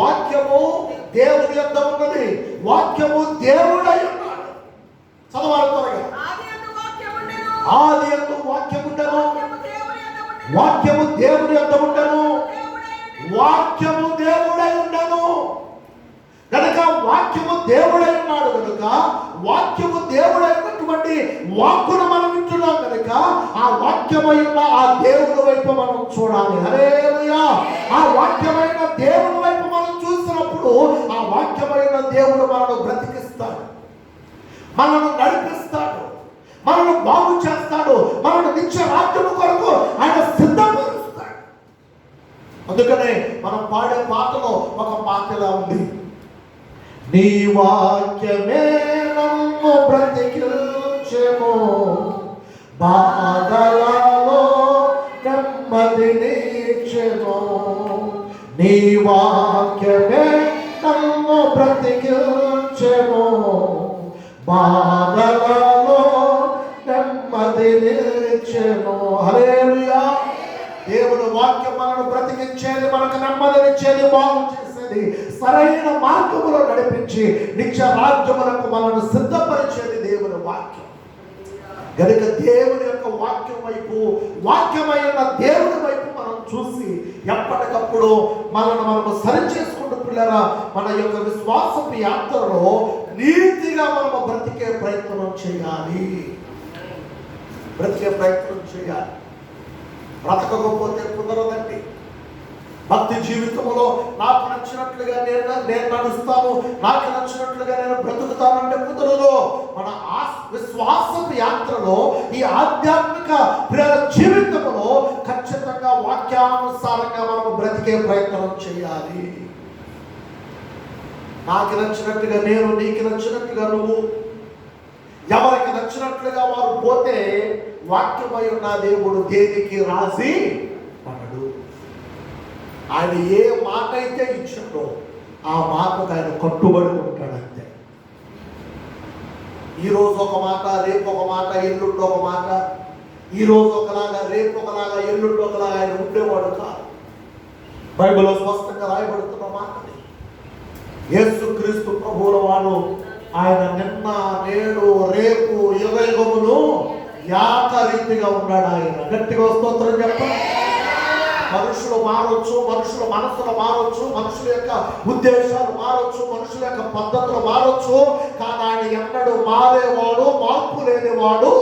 వాక్యము దేవుని యొద్ద ఉన్నది, వాక్యము దేవుడై ఉన్నాడు. చదవాలి త్వరగా. ఆది యందు వాక్యము ఉండెను, వాక్యము దేవుని యొద్ద ఉండెను, వాక్యము దేవుడై ఉండెను. కనుక వాక్యము దేవుడై ఉన్నాడు కనుక, వాక్యము దేవుడైనటువంటి వాక్కును మనం వింటున్నాం కనుక ఆ వాక్యమై ఉన్న ఆ దేవుని వైపు మనం చూడాలి. హల్లెలూయా. ఆ వాక్యమైన దేవుని వైపు మనం చూసినప్పుడు ఆ వాక్యమైన దేవుడు మనను బ్రతికిస్తాడు, మనను నడిపిస్తాడు, మనను బాగు చేస్తాడు, మనను నిత్య రాజ్యము కొరకు ఆయన సిద్ధపరుస్తాడు. అందుకనే మనం పాడే పాటలో ఒక పాట ఇలా ఉంది. నీ వాక్యమే నన్ను బ్రతికించెను, బాధలలో నెమ్మదినిచ్చెను. నీ వాక్యమే నన్ను బ్రతికించెను, బాధలలో నెమ్మదినిచ్చెను. హల్లెలూయా. దేవుని వాక్యం మనను బ్రతికించేది, మనకు నెమ్మదినిచ్చేది, బాగు చేసేది, సరైన మార్గములో నడిపించి నిత్య రాజ్యములకు మనను సిద్ధపరిచేది దేవుని వాక్యం. గనుక దేవుని యొక్క వాక్యం వైపు, వాక్యమైన దేవుని వైపు మనం చూసి ఎప్పటికప్పుడు మనము సరి చేసుకుంటూ పిల్లరా మన యొక్క విశ్వాసపు యాత్రలో నీతిగా మనము బ్రతికే ప్రయత్నం చేయాలి, బ్రతికే ప్రయత్నం చేయాలి. బ్రతకకపోతే కుదరదండి. భక్తి జీవితంలో నాకు నచ్చినట్లుగా నేను నడుస్తాను, నాకు నచ్చినట్లుగా నేను బ్రతుకుతానంటే కుదరదు. మన విశ్వాసపు యాత్రలో, ఈ ఆధ్యాత్మిక జీవితంలో ఖచ్చితంగా వాక్యానుసారంగా మనము బ్రతికే ప్రయత్నం చేయాలి. నాకు నచ్చినట్టుగా నేను, నీకు నచ్చినట్టుగా నువ్వు ఎవరికి నచ్చినట్లుగా వారు పోతే వాక్యమై ఉన్న దేవుడు దేనికి రాసి పడడు. ఆయన ఏ మాట అయితే ఇచ్చాడో ఆ మాటకు ఆయన కట్టుబడి ఉంటాడు అంతే. ఈరోజు ఒక మాట, రేపు ఒక మాట, ఎల్లుండి ఒక మాట. ఈరోజు ఒకలాగా, రేపు ఒకలాగా, ఎల్లుండి ఒకలాగా ఆయన ఉండేవాడు కాదు. బైబిల్లో స్పష్టంగా రాయబడుతున్న మాటని యేసుక్రీస్తు ప్రభువుల వారు ఆయన నిన్న, నేడు, రేపు, యుగయుగములు ఏకరీతిగా ఉన్నాడు. ఆయన గట్టిగా స్తోత్రం చెప్పండి. మనుషులు మారొచ్చు, మనుషుల మనసులు మారొచ్చు, మనుషుల యొక్క ఉద్దేశాలు మారొచ్చు, మనుషుల యొక్క పద్ధతులు మారొచ్చు, కానీ ఆయన ఎన్నడూ మారేవాడు, మార్పు లేనివాడు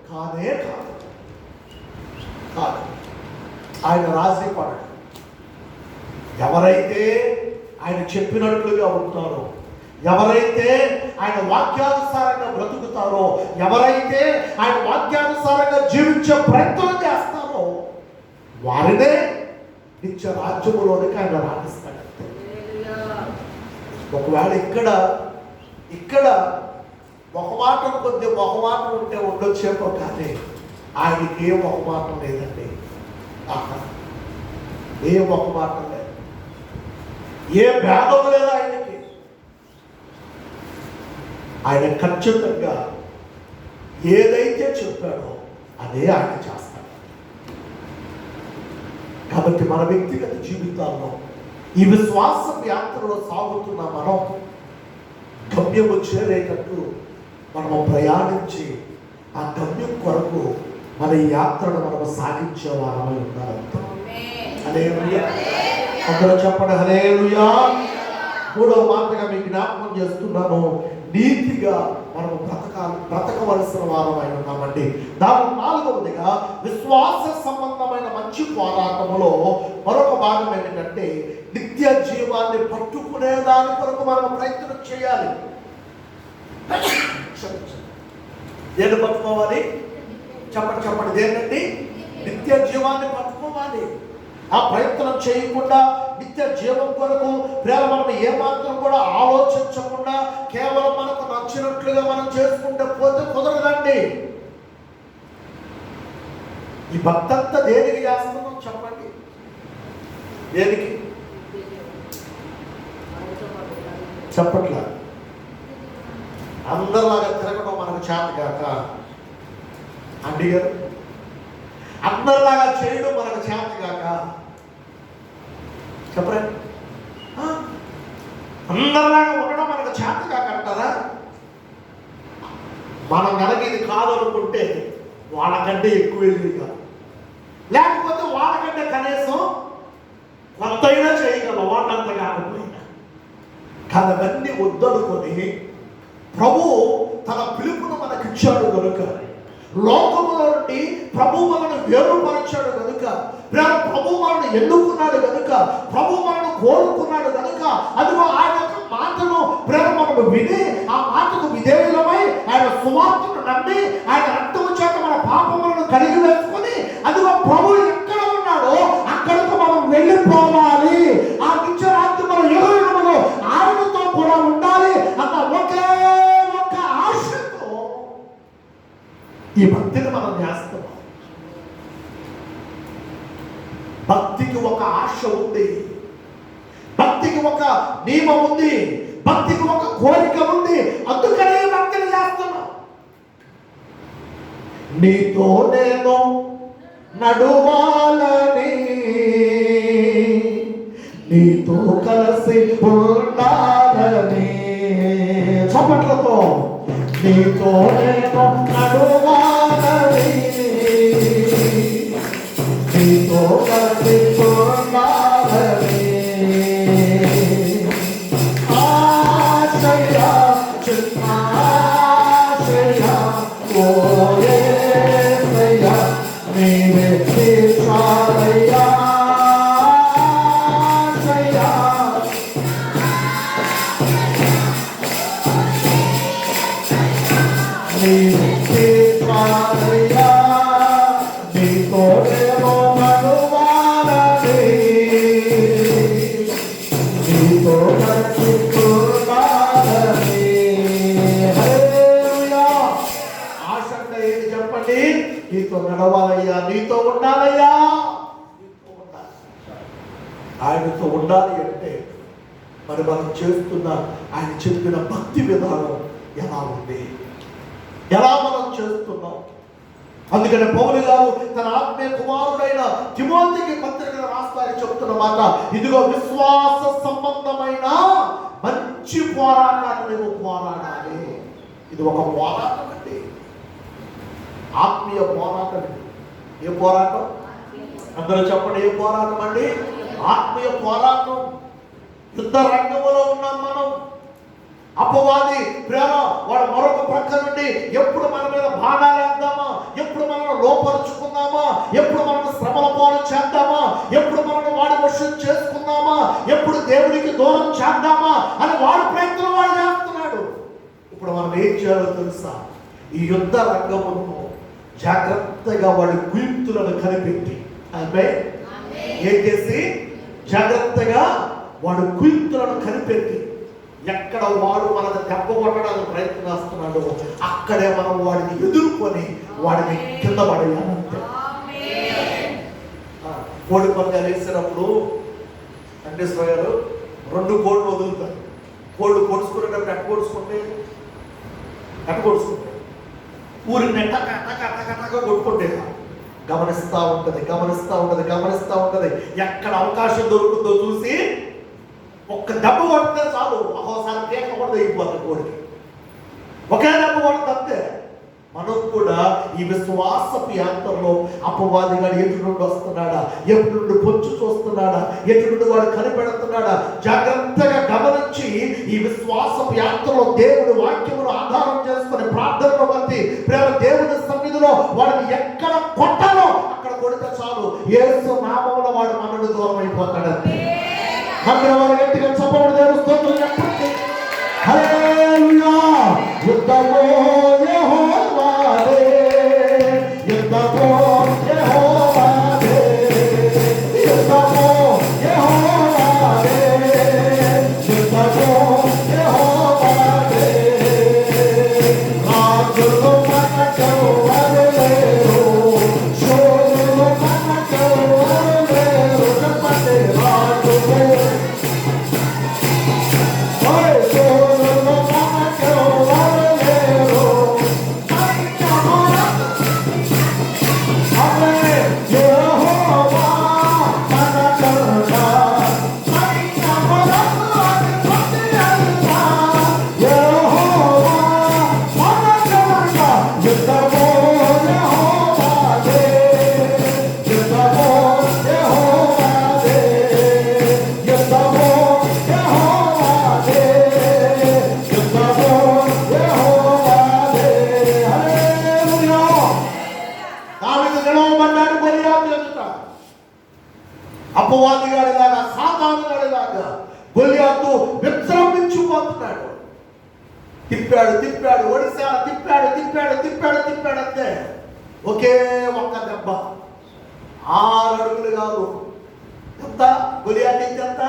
కానే కాదు. ఆయన రాజీ పడడు. ఎవరైతే ఆయన చెప్పినట్లుగా ఉంటారో, ఎవరైతే ఆయన వాక్యానుసారంగా బ్రతుకుతారో, ఎవరైతే ఆయన వాక్యానుసారంగా జీవించే ప్రయత్నం చేస్తారో వారినే నిత్య రాజ్యములోనికి ఆయన రాణిస్తాడు. ఒకవేళ ఇక్కడ మొహమాటం కొద్ది మొహమాటం ఉంటే ఉండొచ్చేమో, కానీ ఆయనకి ఏ మొహమాటం లేదండి. ఏ మొహమాటం లేదు, ఏ భేదం లేదు ఆయనకి. ఆయన ఖచ్చితంగా ఏదైతే చెప్పాడో అదే ఆయన చేస్తాడు. కాబట్టి మన వ్యక్తిగత జీవితాల్లో ఈ విశ్వాస యాత్రలో సాగుతున్న మనం గమ్యము చేరేటట్టు మనము ప్రయాణించి ఆ గమ్యం కొరకు మన ఈ యాత్రను మనము సాగించే వారమై ఉండాలంటే. హల్లెలూయా. అందరూ చెప్పండి హల్లెలూయా. మూడవ మాటగా మీకు జ్ఞాపకం చేస్తున్నాను, నీతిగా మనము బ్రతకవలసిన వారమై ఉన్నామండి. దాని నాలుగవదిగా విశ్వాస సంబంధమైన మంచి పోరాటములో మరొక భాగం ఏంటంటే నిత్య జీవాన్ని పట్టుకునే దాని కొరకు మనం ప్రయత్నం చేయాలి. దేన్ని పట్టుకోవాలి? చెప్పండి దేనండి? నిత్య జీవాన్ని పట్టుకోవాలి. ఆ ప్రయత్నం చేయకుండా నిత్య జీవం కొరకు ప్రేమ మనం ఏమాత్రం కూడా ఆలోచించకుండా కేవలం మనకు నచ్చినట్లుగా మనం చేసుకుంటే పోతే కుదరదండి. ఈ భక్తంతా దేనికి చేస్తున్నాం చెప్పండి? దేనికి చెప్పట్లా? అందరిలాగా తిరగడం మనకు చేత కాక అండి గారు, అందరిలాగా చేయడం మనకు చేత కాక చెప్పండి, అందరిలాగా ఉండడం మనకు చేత కాక అంటారా? మనం కనుక ఇది కాదనుకుంటే వాళ్ళకంటే ఎక్కువ ఎదురుగా, లేకపోతే వాళ్ళకంటే కనీసం కొంతైనా చేయగలం, వాళ్ళంత కాకపోయినా. కానీ అవన్నీ వద్దనుకొని ప్రభు తన పిలుపును మనకిచ్చాడు కనుక, లోకములో నుండి ప్రభు మనను వేరుపరచాడు కనుక, ప్రభు మనను ఎన్నుకున్నాడు కనుక, ప్రభు మనను కోరుకున్నాడు కనుక, అదిగో ఆయన యొక్క మాటను ప్రేమ మనము విని ఆ మాటకు విధేయులమై ఆయన సువార్తను నమ్మి ఆయన రక్తము చేత మన పాపములను కడిగి వేసుకొని అదిగో ప్రభు ఎక్కడ ఉన్నాడో అక్కడకు మనం వెళ్ళిపోవాలి. ఆ నిత్య రాజ్యములో యుగయుగములో ఆయనతో కూడా ఉండాలి అన్న ఒకే ఒక్క ఆశతో ఈ భక్తిని మనం చేస్తున్నాం. భక్తికి ఒక ఆశ ఉంది, భక్తికి ఒక నియమం ఉంది, భక్తికి ఒక కోరిక ఉంది. అందుకనే భక్తిని చేస్తున్నాం. నీతో నేను నడువాలని, నీతో కలిసి ఉండాలని, చప్పట్లతో నీతో నేను నడువాలని, నీతో కలిసి ఉండాలని, ఆశయ చిన్న ఆశయ ఓ యేసయ్య నీవే తీర్చాలయ్యా, ఆశయ నీవే తీర్చాలయ్యా, నీతో నేను నడువాలని, నీతో కలిసి ఉండాలని. హల్లెలూయా. నడవాలయ్యా, నీతో ఉండాలయ్యా, నీతో ఉండాలి. ఆయనతో ఉండాలి అంటే మరి మనం చేస్తున్న ఆయన చెప్పిన భక్తి విధానం ఎలా ఉంది, ఎలా మనం చేస్తున్నాం? అందుకని పౌలు గారు తన ఆత్మీయ కుమారుడైన తిమోతికి పత్రికలు రాస్తారని చెప్తున్న మాట, ఇదిగో విశ్వాస సంబంధమైన మంచి పోరాటాన్ని నువ్వు పోరాడాలి. ఇది ఒక పోరాటం అండి, ఆత్మీయ పోరాటం. ఏ పోరాటం? అందరూ చెప్పండి, ఏ పోరాటం అండి? ఆత్మీయ పోరాటం. యుద్ధ రంగంలో ఉన్నాం మనం. అపవాది ప్రేమ వాడు మరొక ప్రక్క నుండి ఎప్పుడు మన మీద బాణాలు వేద్దామా, ఎప్పుడు మనం లోపరుచుకుందామా, ఎప్పుడు మనం శ్రమల పాలు చేద్దామా, ఎప్పుడు మనం వాడి వశం చేసుకుందామా, ఎప్పుడు దేవుడికి దూరం చేద్దామా అని వాడి ప్రయత్నం వాడు చేస్తున్నాడు. ఇప్పుడు మనం ఏం చేయాలో తెలుసా? ఈ యుద్ధ రంగమును జాగ్రత్తగా వాడి కుయుక్తులను కనిపెట్టి, అంటే ఏం చేసి జాగ్రత్తగా వాడు కుయుక్తులను కనిపెట్టి, ఎక్కడ వాడు మనకు దెబ్బ కొట్టడానికి ప్రయత్నిస్తున్నాడు అక్కడే మనం వాడిని ఎదుర్కొని వాడిని కింద పడేయాలంటే. కోడి పందాలు వేసినప్పుడు వెంకటేశ్వర గారు 2 కోళ్ళు వదులుతారు. కోళ్ళు పొడుచుకునేటప్పుడు ఎట్ట పొడుచుకుంటే ఊరిని టక టక టక టక కొట్టుకుంటే గమనిస్తూ ఉంటుంది. ఎక్కడ అవకాశం దొరుకుతుందో చూసి ఒక్క దెబ్బ కొడితే చాలు, ఒక్కోసారి కేక కూడా అయిపోతుంది కోడికి. ఒకే దెబ్బ కొడితే అంతే. మనం కూడా ఈ విశ్వాసపు యాత్రలో అపవాదిగా ఎటు నుండి వస్తున్నాడా, ఎటు నుండి పొంచి చూస్తున్నాడా, ఎటు నుండి వాడు కనిపెడుతున్నాడా జాగ్రత్తగా గమనించి ఈ విశ్వాసపు యాత్రలో దేవుడి వాక్యమును ఆధారం చేసుకుని ప్రార్థనలో బట్టి ప్రేమ దేవుని సన్నిధిలో వాడిని ఎక్కడ కొట్టాలో అక్కడ కొడితే చాలు, యేసు నామములో వాడు మనను దూరం అయిపోతాడంతే. అందరూ వారి గట్టిగా చప్పట్లు తెలుస్తుంది. చెప్పండి హల్లెలూయా. యుద్ధమో యెహోవాదే, యుద్ధమో యెహోవాదే, యుద్ధమో యెహోవాదే, యుద్ధమో యెహోవాదే. రాజులు మనకు వరలేరు, శూరులు మనకు వరలేరు. చెప్పండి రాజులు అపవాదిగాడిలాగా సాతానుగాడిలాగా గొల్యాతు విజృంభించిపోతున్నాడు. తిప్పాడు ఒడిశా తిప్పాడు అంతే. ఒకే ఒక్క దెబ్బ, 6 అడుగులు కాదు. ఎంత గొలియాతు ఎంత?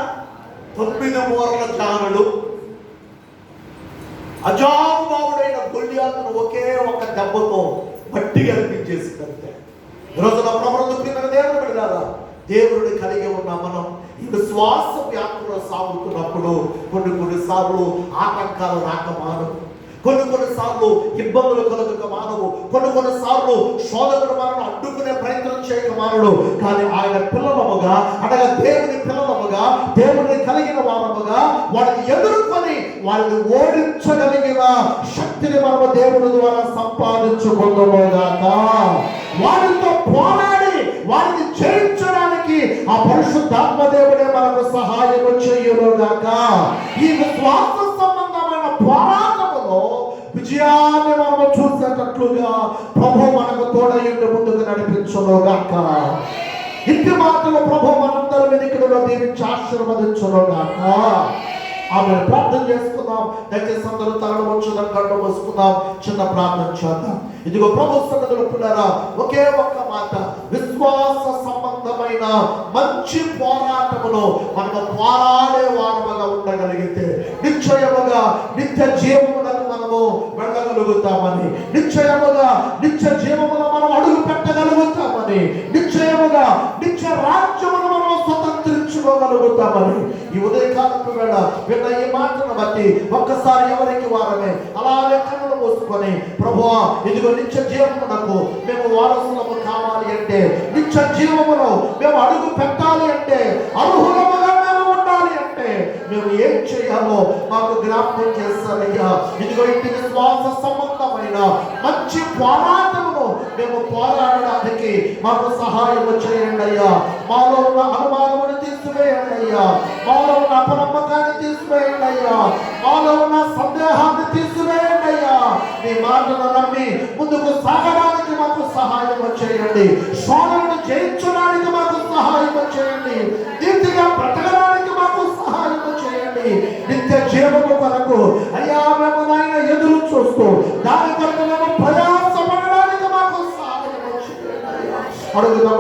9 మూరల జానుడు. అజానుభావుడైన గొలియాతును ఒకే ఒక్క దెబ్బతో మట్టి కనిపించేసింది అంతే. ఈరోజున ప్రభుత్వ దేవుడు పెడతారా? దేవుడిని కలిగి ఉన్న మనం ఈ విశ్వాస యాత్రలో సాగుతున్నప్పుడు కొన్ని సార్లు ఆటంకాలు రాక మానవు, కొన్ని సార్లు ఇబ్బందులు కలుగక మానవు, కొన్ని సార్లు శోధకుడు మనను అడ్డుకునే ప్రయత్నం చేయక మానడు. కానీ ఆయన పిల్లలముగా అనగా దేవుని పిల్లలముగా, దేవుడిని కలిగిన వారముగా వాడిని ఎదుర్కొని వాడిని ఓడించగలిగిన శక్తిని మనము దేవుడి ద్వారా సంపాదించుకుందాముగాక. వాడితో పోరాడి వాడిని జయించడానికి ఆ పరిశుద్ధాత్మ దేవుడే మనకు సహాయం చేయునుగాక. ఈ విశ్వాస సంబంధమైన పోరాటములో విజయాన్ని మనము చూసేటట్లుగా ప్రభు మనకు తోడయుండి ముందుకు నడిపించునుగాక. ఇంటి మాటలు ప్రభు మనందరి వెనుకలో దీవించి ఆశీర్వదించునుగాక. ఆమె ప్రార్థన చేసుకుందాం. దయచేసి అందరూ తలలో వచ్చుదాం, కళ్ళు మూసుకుందాం, చిన్న ప్రార్థన చేద్దాం. ఇదిగో ప్రభు సన్నిధిలో పిల్లరా, ఒకే ఒక్క మాట, విశ్వాస సంబంధమైన మంచి పోరాటములో మనము పోరాడే వారముగా ఉండగలిగితే నిశ్చయముగా నిత్య జీవములకు మనము వెళ్ళగలుగుతాం. చూడగలుగుతామని, నిశ్చయముగా నిత్య జీవములో మనం అడుగు పెట్టగలుగుతామని, నిశ్చయముగా నిత్య రాజ్యమును మనం స్వతంత్రించుకోగలుగుతామని ఈ ఉదయకాలపు వేళ విన్న ఈ మాటను బట్టి ఒక్కసారి ఎవరికి వారమే అలాగే కన్నులు మూసుకొని, ప్రభువా ఇదిగో నిత్య జీవమునకు మేము వారసులము కావాలి అంటే, నిత్య జీవమును మేము అడుగు పెట్టాలి అంటే, అర్హులముగా మేము ఉండాలి అంటే మేము ఏం చేయాలో మాకు జ్ఞాపకం చేస్తారయ్యా. ఇదిగో ఇంటి విశ్వాస సంబంధమైన మంచి పోరాటమును మేము పోరాడడానికి మాకు సహాయం చేయండి అయ్యా. మాలో ఉన్న అనుమానమును తీసివేయండి అయ్యా, మాలో ఉన్న అపనమ్మకాన్ని తీసివేయండి అయ్యా, మాలో ఉన్న సందేహాన్ని తీసివేయండి అయ్యా. నీ మాటను నమ్మి ముందుకు సాగడానికి మాకు సహాయం చేయండి, శోధనను జయించడానికి మాకు సహాయం చేయండి, నీతిగా బ్రతకడానికి మాకు సహాయం చేయండి. నిత్య జీవము కొరకు అయ్యా మేము నాయన ఎదురు చూస్తూ దాని కొరకు మేము ప్రయాసపడడానికి మాకు సహాయం చేయండి అయ్యా. అడుగుదాం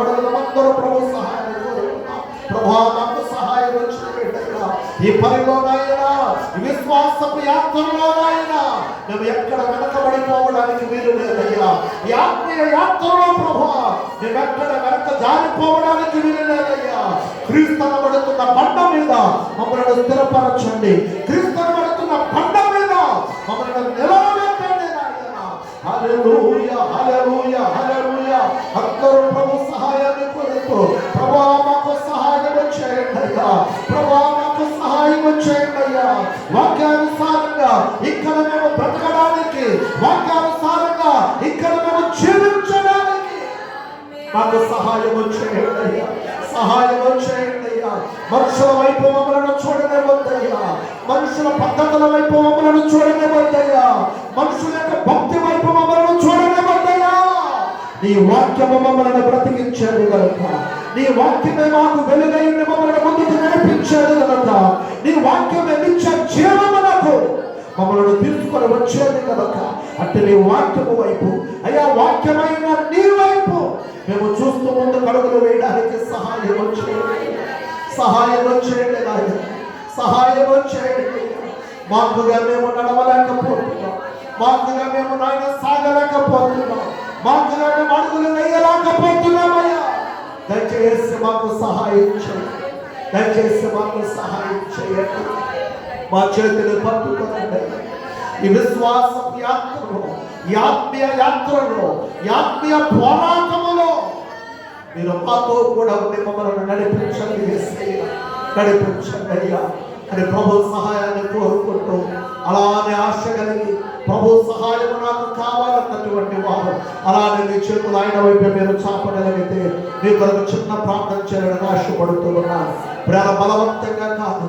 ప్రభు సహాయం ప్రభా మాకు సహాయం చేయండి అయ్యా. ఈ పనిలోనైనా ఈ విశ్వాసపు యాత్రలోనైనా మేము ఎక్కడ వెనకబడిపోవడానికి వీలు లేదయ్యా. ఈ ఆత్మీయ యాత్రలో ప్రభా మేము ఎక్కడ వెనక జారిపోవడానికి వీలు లేదయ్యా. క్రీస్తునబడుతున్న బండ మీద మమ్మల్ని స్థిరపరచండి, క్రీస్తునబడుతున్న బండ మీద మమ్మల్ని నిలబెట్టండి నాయనా. హల్లెలూయా హల్లెలూయా హల్లెలూయా. అందరూ ప్రభు సహాయాన్ని కోరుతూ ప్రభా మాకు సహాయం చేయండి అయ్యా, ప్రభా మాకు సహాయం చేయండి అయ్యా. వాక్యానుసారంగా ఇక్కడ మేము బ్రతకడానికి, వాక్యానుసారంగా ఇక్కడ మేము జీవించడానికి మాకు సహాయం చేయండి అయ్యా, సహాయం చేయండి అయ్యా. మనుషుల వైపు మమ్మల్ని చూడనివ్వద్దయ్యా, మనుషుల పద్ధతుల వైపు మమ్మల్ని చూడనివ్వద్దయ్యా, మనుషుల యొక్క భక్తి వైపు మమ్మల్ని చూడనివ్వద్దయ్యా. నీ వాక్యము మమ్మల్ని బ్రతికించేది కనుక, నీ వాక్యమే మాకు వెలుగై మమ్మల్ని ముందుకు నడిపించేది కనుక, నీ వాక్యమే నిత్య జీవమునకు మమ్మల్ని తీసుకొని వచ్చేది కనుక, అంటే నీ వాక్యము వైపు అయ్యా, వాక్యమైన నీ వైపు మేము చూస్తూ ముందు అడుగులు వేయడానికి సహాయం చేయండి, సహాయం చేయండి నాయన, సహాయం చేయండి. మాకుగా మేము నడవలేకపోతున్నాం, మాకుగా మేము నాయన సాగలేకపోతున్నాం, మాకుగా మేము అడుగులు వేయలేకపోతున్నామయ్యా. దయచేసి మాకు సహాయం చేయండి, దయచేసి మాకు సహాయం చేయండి. మా చేతులు పట్టుకోండి. ఈ విశ్వాస యాత్రలో, ఈ ఆత్మీయ యాత్రలో, ఈ ఆత్మీయ పోరాటములో మీరు మాతో కూడా ఉండి మమ్మల్ని నడిపించండి, నడిపించండి అయ్యా అని ప్రభు సహాయాన్ని కోరుకుంటూ, అలానే ఆశ కలిగి ప్రభు సహాయం నాకు కావాలన్నటువంటి వారు అలానే మీ చేతులు ఆయన వైపు మీరు చాపగలిగితే మీ కొరకు చిన్న ప్రార్థన చేయాలని ఆశపడుతున్నాను. ప్రేమ బలవంతంగా కాదు,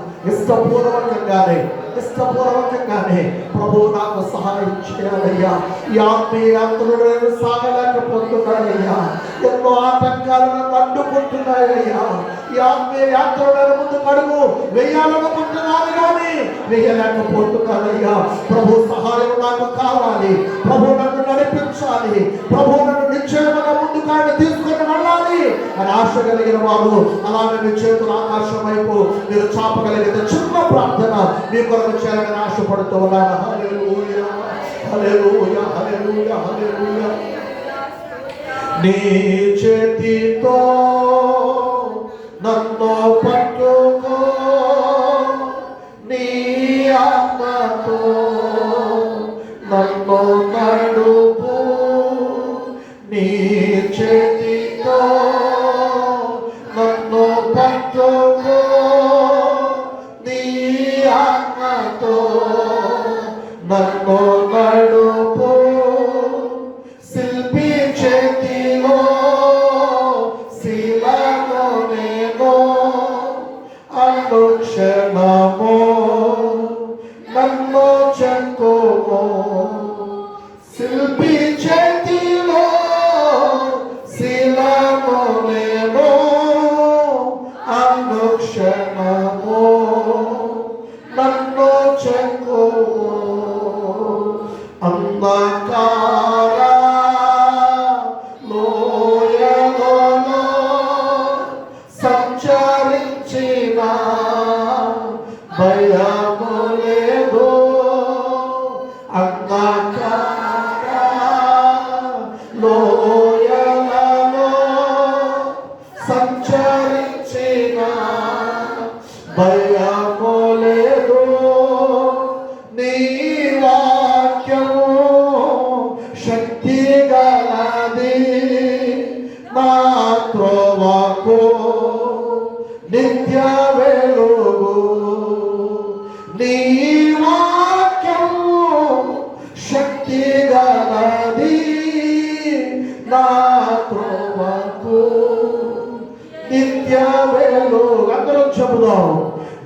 ఇష్టపూర్వకంగానే ప్రభు నాకు సహాయం చేయాలయ్యా. ఈ ఆత్మీయ యాత్రలో నేను సాగలేకపోతున్నానయ్యా, ఎన్నో ఆటంకాలను అడ్డుకుంటున్నాయ్యా. ఈ ఆత్మీయ యాత్రలో ముందు అడుగు వేయాలనుకుంటున్నాను కానీ వేయలేకపోతున్నానయ్యా. ప్రభు సహాయం నాకు కావాలి, ప్రభు నన్ను నడిపించాలి, ప్రభు నన్ను నిశ్చయముగా ముందుకు ఆయన తీసుకొని వెళ్ళాలి అని ఆశ కలిగిన వారు అలాగే మీ చేతులు ఆకాశం వైపు మీరు చాపగలిగితే చిన్న ప్రార్థన మీ కొరకు చేయాలని ఆశపడుతూ ఉన్నాను. హల్లెలూయా హల్లెలూయా హల్లెలూయా హల్లెలూయా. నీ చేతితో నన్ను పట్టుకో, నీ ఆత్మతో నన్ను నడుపు, నీ చేతితో నన్ను పట్టుకో, నీ ఆత్మతో నన్ను నడుపు. శిల్పి చేతిలో శిలను నేను అనుక్షణము నన్ను చెక్కుము. శిల్పి చేతిలో శిలను నేను అనుక్షణము నన్ను చెక్కుము. అంధకార లోయలో సంచరించిన భయము లేదు, అంధకార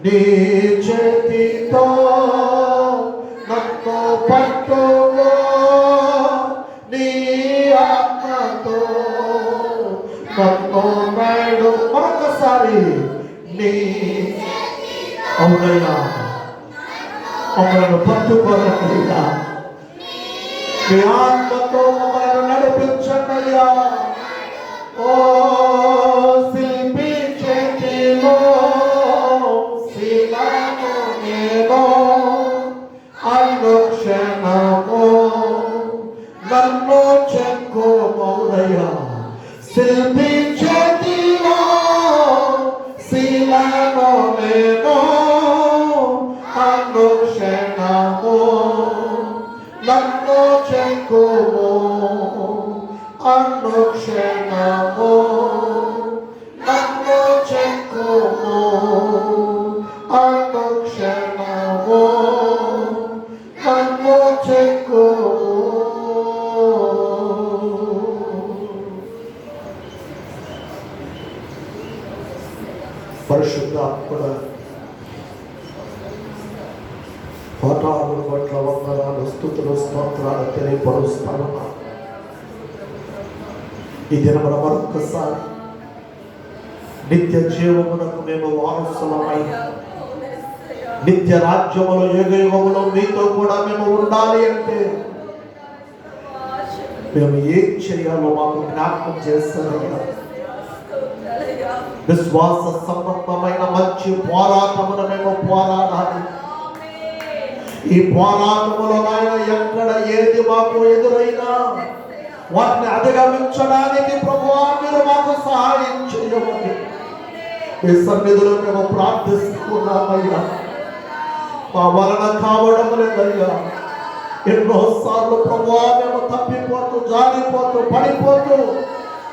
నీ చేతితో నన్ను పట్టుకో, నీ ఆత్మతో నన్ను నాడు. మరొకసారి నీ అవునయ్యా మమ్మల్ని పట్టుకోనయ్యా, నీ ఆత్మతో మమ్మల్ని నడిపించండియ్యా. ఓ శిల్పి చేతిలో శిలను నేను అనుక్షణము నన్ను చెక్కుమౌనయ్యా. శిల్పి చేతిలో శిలను నేను అనుక్షణము నన్ను చెక్కుము, అనుక్షణము నన్ను చెక్కుము, అనుక్షణము నన్ను చెక్కుము. పరిశుద్ధాత్ముడ పాఠాలను పట్ల వందనాలు, స్తుతులు, స్తోత్రాలు తెలియపరుస్తాను. ఈ దినమున మరొక్కసారి నిత్య జీవమునకు మేము వారసులమై నిత్య రాజ్యములో యుగ యుగములో మీతో కూడా మేము ఉండాలి అంటే మేము ఏం చేయాలో మాకు జ్ఞాపకం చేస్తారయ్యా. విశ్వాస సంబంధమైన మంచి పోరాటమును మేము పోరాడాలి. ఈ పోరాటములో నాయన ఎక్కడ ఏది మాకు ఎదురైనా వాటిని అధిగమించడానికి ప్రభువా మీరు మాకు సహాయం చేయమని ఈ సన్నిధిలో మేము ప్రార్థిస్తున్నామయ్యా. మా వలన కావడం లేదయ్యా. ఎన్నోసార్లు ప్రభువా మేము తప్పిపోతూ జారిపోతూ పడిపోతూ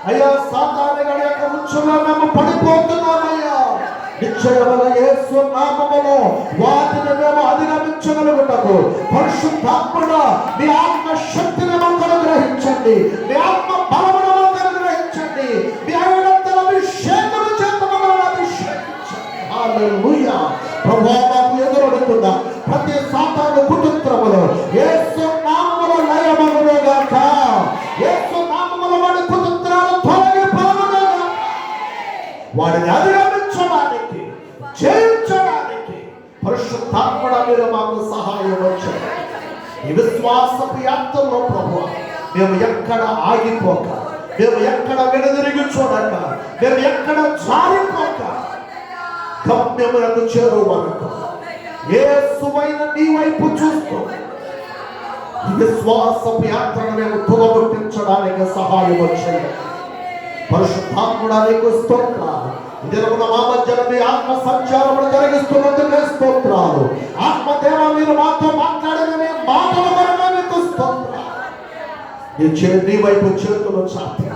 అయ్యా సాతాను గడి యొక్క ఉచ్చులో మేము పడిపోతున్నామయ్యా. నిశ్చయముగా యేసు నామములో వాటిని మేము అధిగమించగలుగుటకు పరిశుద్ధాత్ముడా మీ ఆత్మ శక్తిని మాకు అనుగ్రహించండి, మీ ఆత్మ బలమును మాకు అనుగ్రహించండి, మీ ఐదంతల అభిషేకము చేత మమ్మల్ని అభిషేకించండి. హల్లెలూయా. ప్రభువా మాకు ఎదురొడుతున్న ప్రతి సాతాను కుతంత్రములు యేసు నామములో లయమగునుగాక. యేసు నామములో వాడి కుతంత్రాలు తొలగిపోవునుగాక. వాడిని అధిగమించడానికి జయించడానికి పరిశుద్ధాత్ముడా మీరు మాకు సహాయం వచ్చారు. ఈ విశ్వాసపు యాత్రలో ప్రభువా మేము ఎక్కడ ఆగిపోక, మేము ఎక్కడ వెనుదిరిగి చూడక, మేము ఎక్కడ జారిపోక గమ్యములకు చేరువ వరకు యేసువైన నీ వైపు చూస్తూ ఈ విశ్వాసపు యాత్రను మేము తుదముట్టించడానికి సహాయం వచ్చాయి. పరిశుద్ధాత్ముడా నీకు స్తోత్రాలు. ఇదిరమున మా మధ్యన మీ ఆత్మ సంచారమును జరిగిస్తున్నందుకు స్తోత్రాలు. ఆత్మదేవ మీరు మాతో మాట్లాడిన మీ మాటల వలన మీకు స్తోత్రాలు. నీ వైపు చేతులు చాపి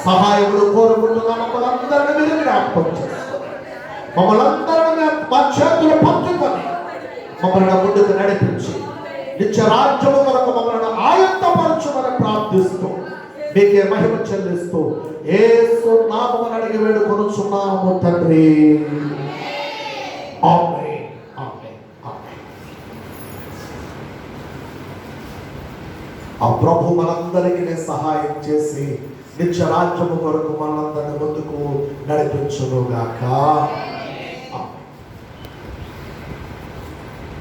సహాయములు కోరుకుంటున్న మమ్మల్ని అందరినీ మీరు జ్ఞాపకం చేస్తారు. మమ్మల్ని అందరినీ మా చేతులు పట్టుకొని మమ్మల్ని ముందుకు నడిపించి నిత్య రాజ్యము కొరకు మమ్మల్ని ఆయత్తపరచుమని ప్రార్థిస్తూ మీకే మహిమ చెల్లిస్తూ యేసు నామమున అడిగి వేడుకొనుచున్నాము తండ్రి. ఆమేన్, ఆమేన్, ఆమేన్. ఆ ప్రభు మనందరికీ సహాయం చేసి నిత్య రాజ్యము కొరకు మనందరిని ముందుకు నడిపించునుగాక.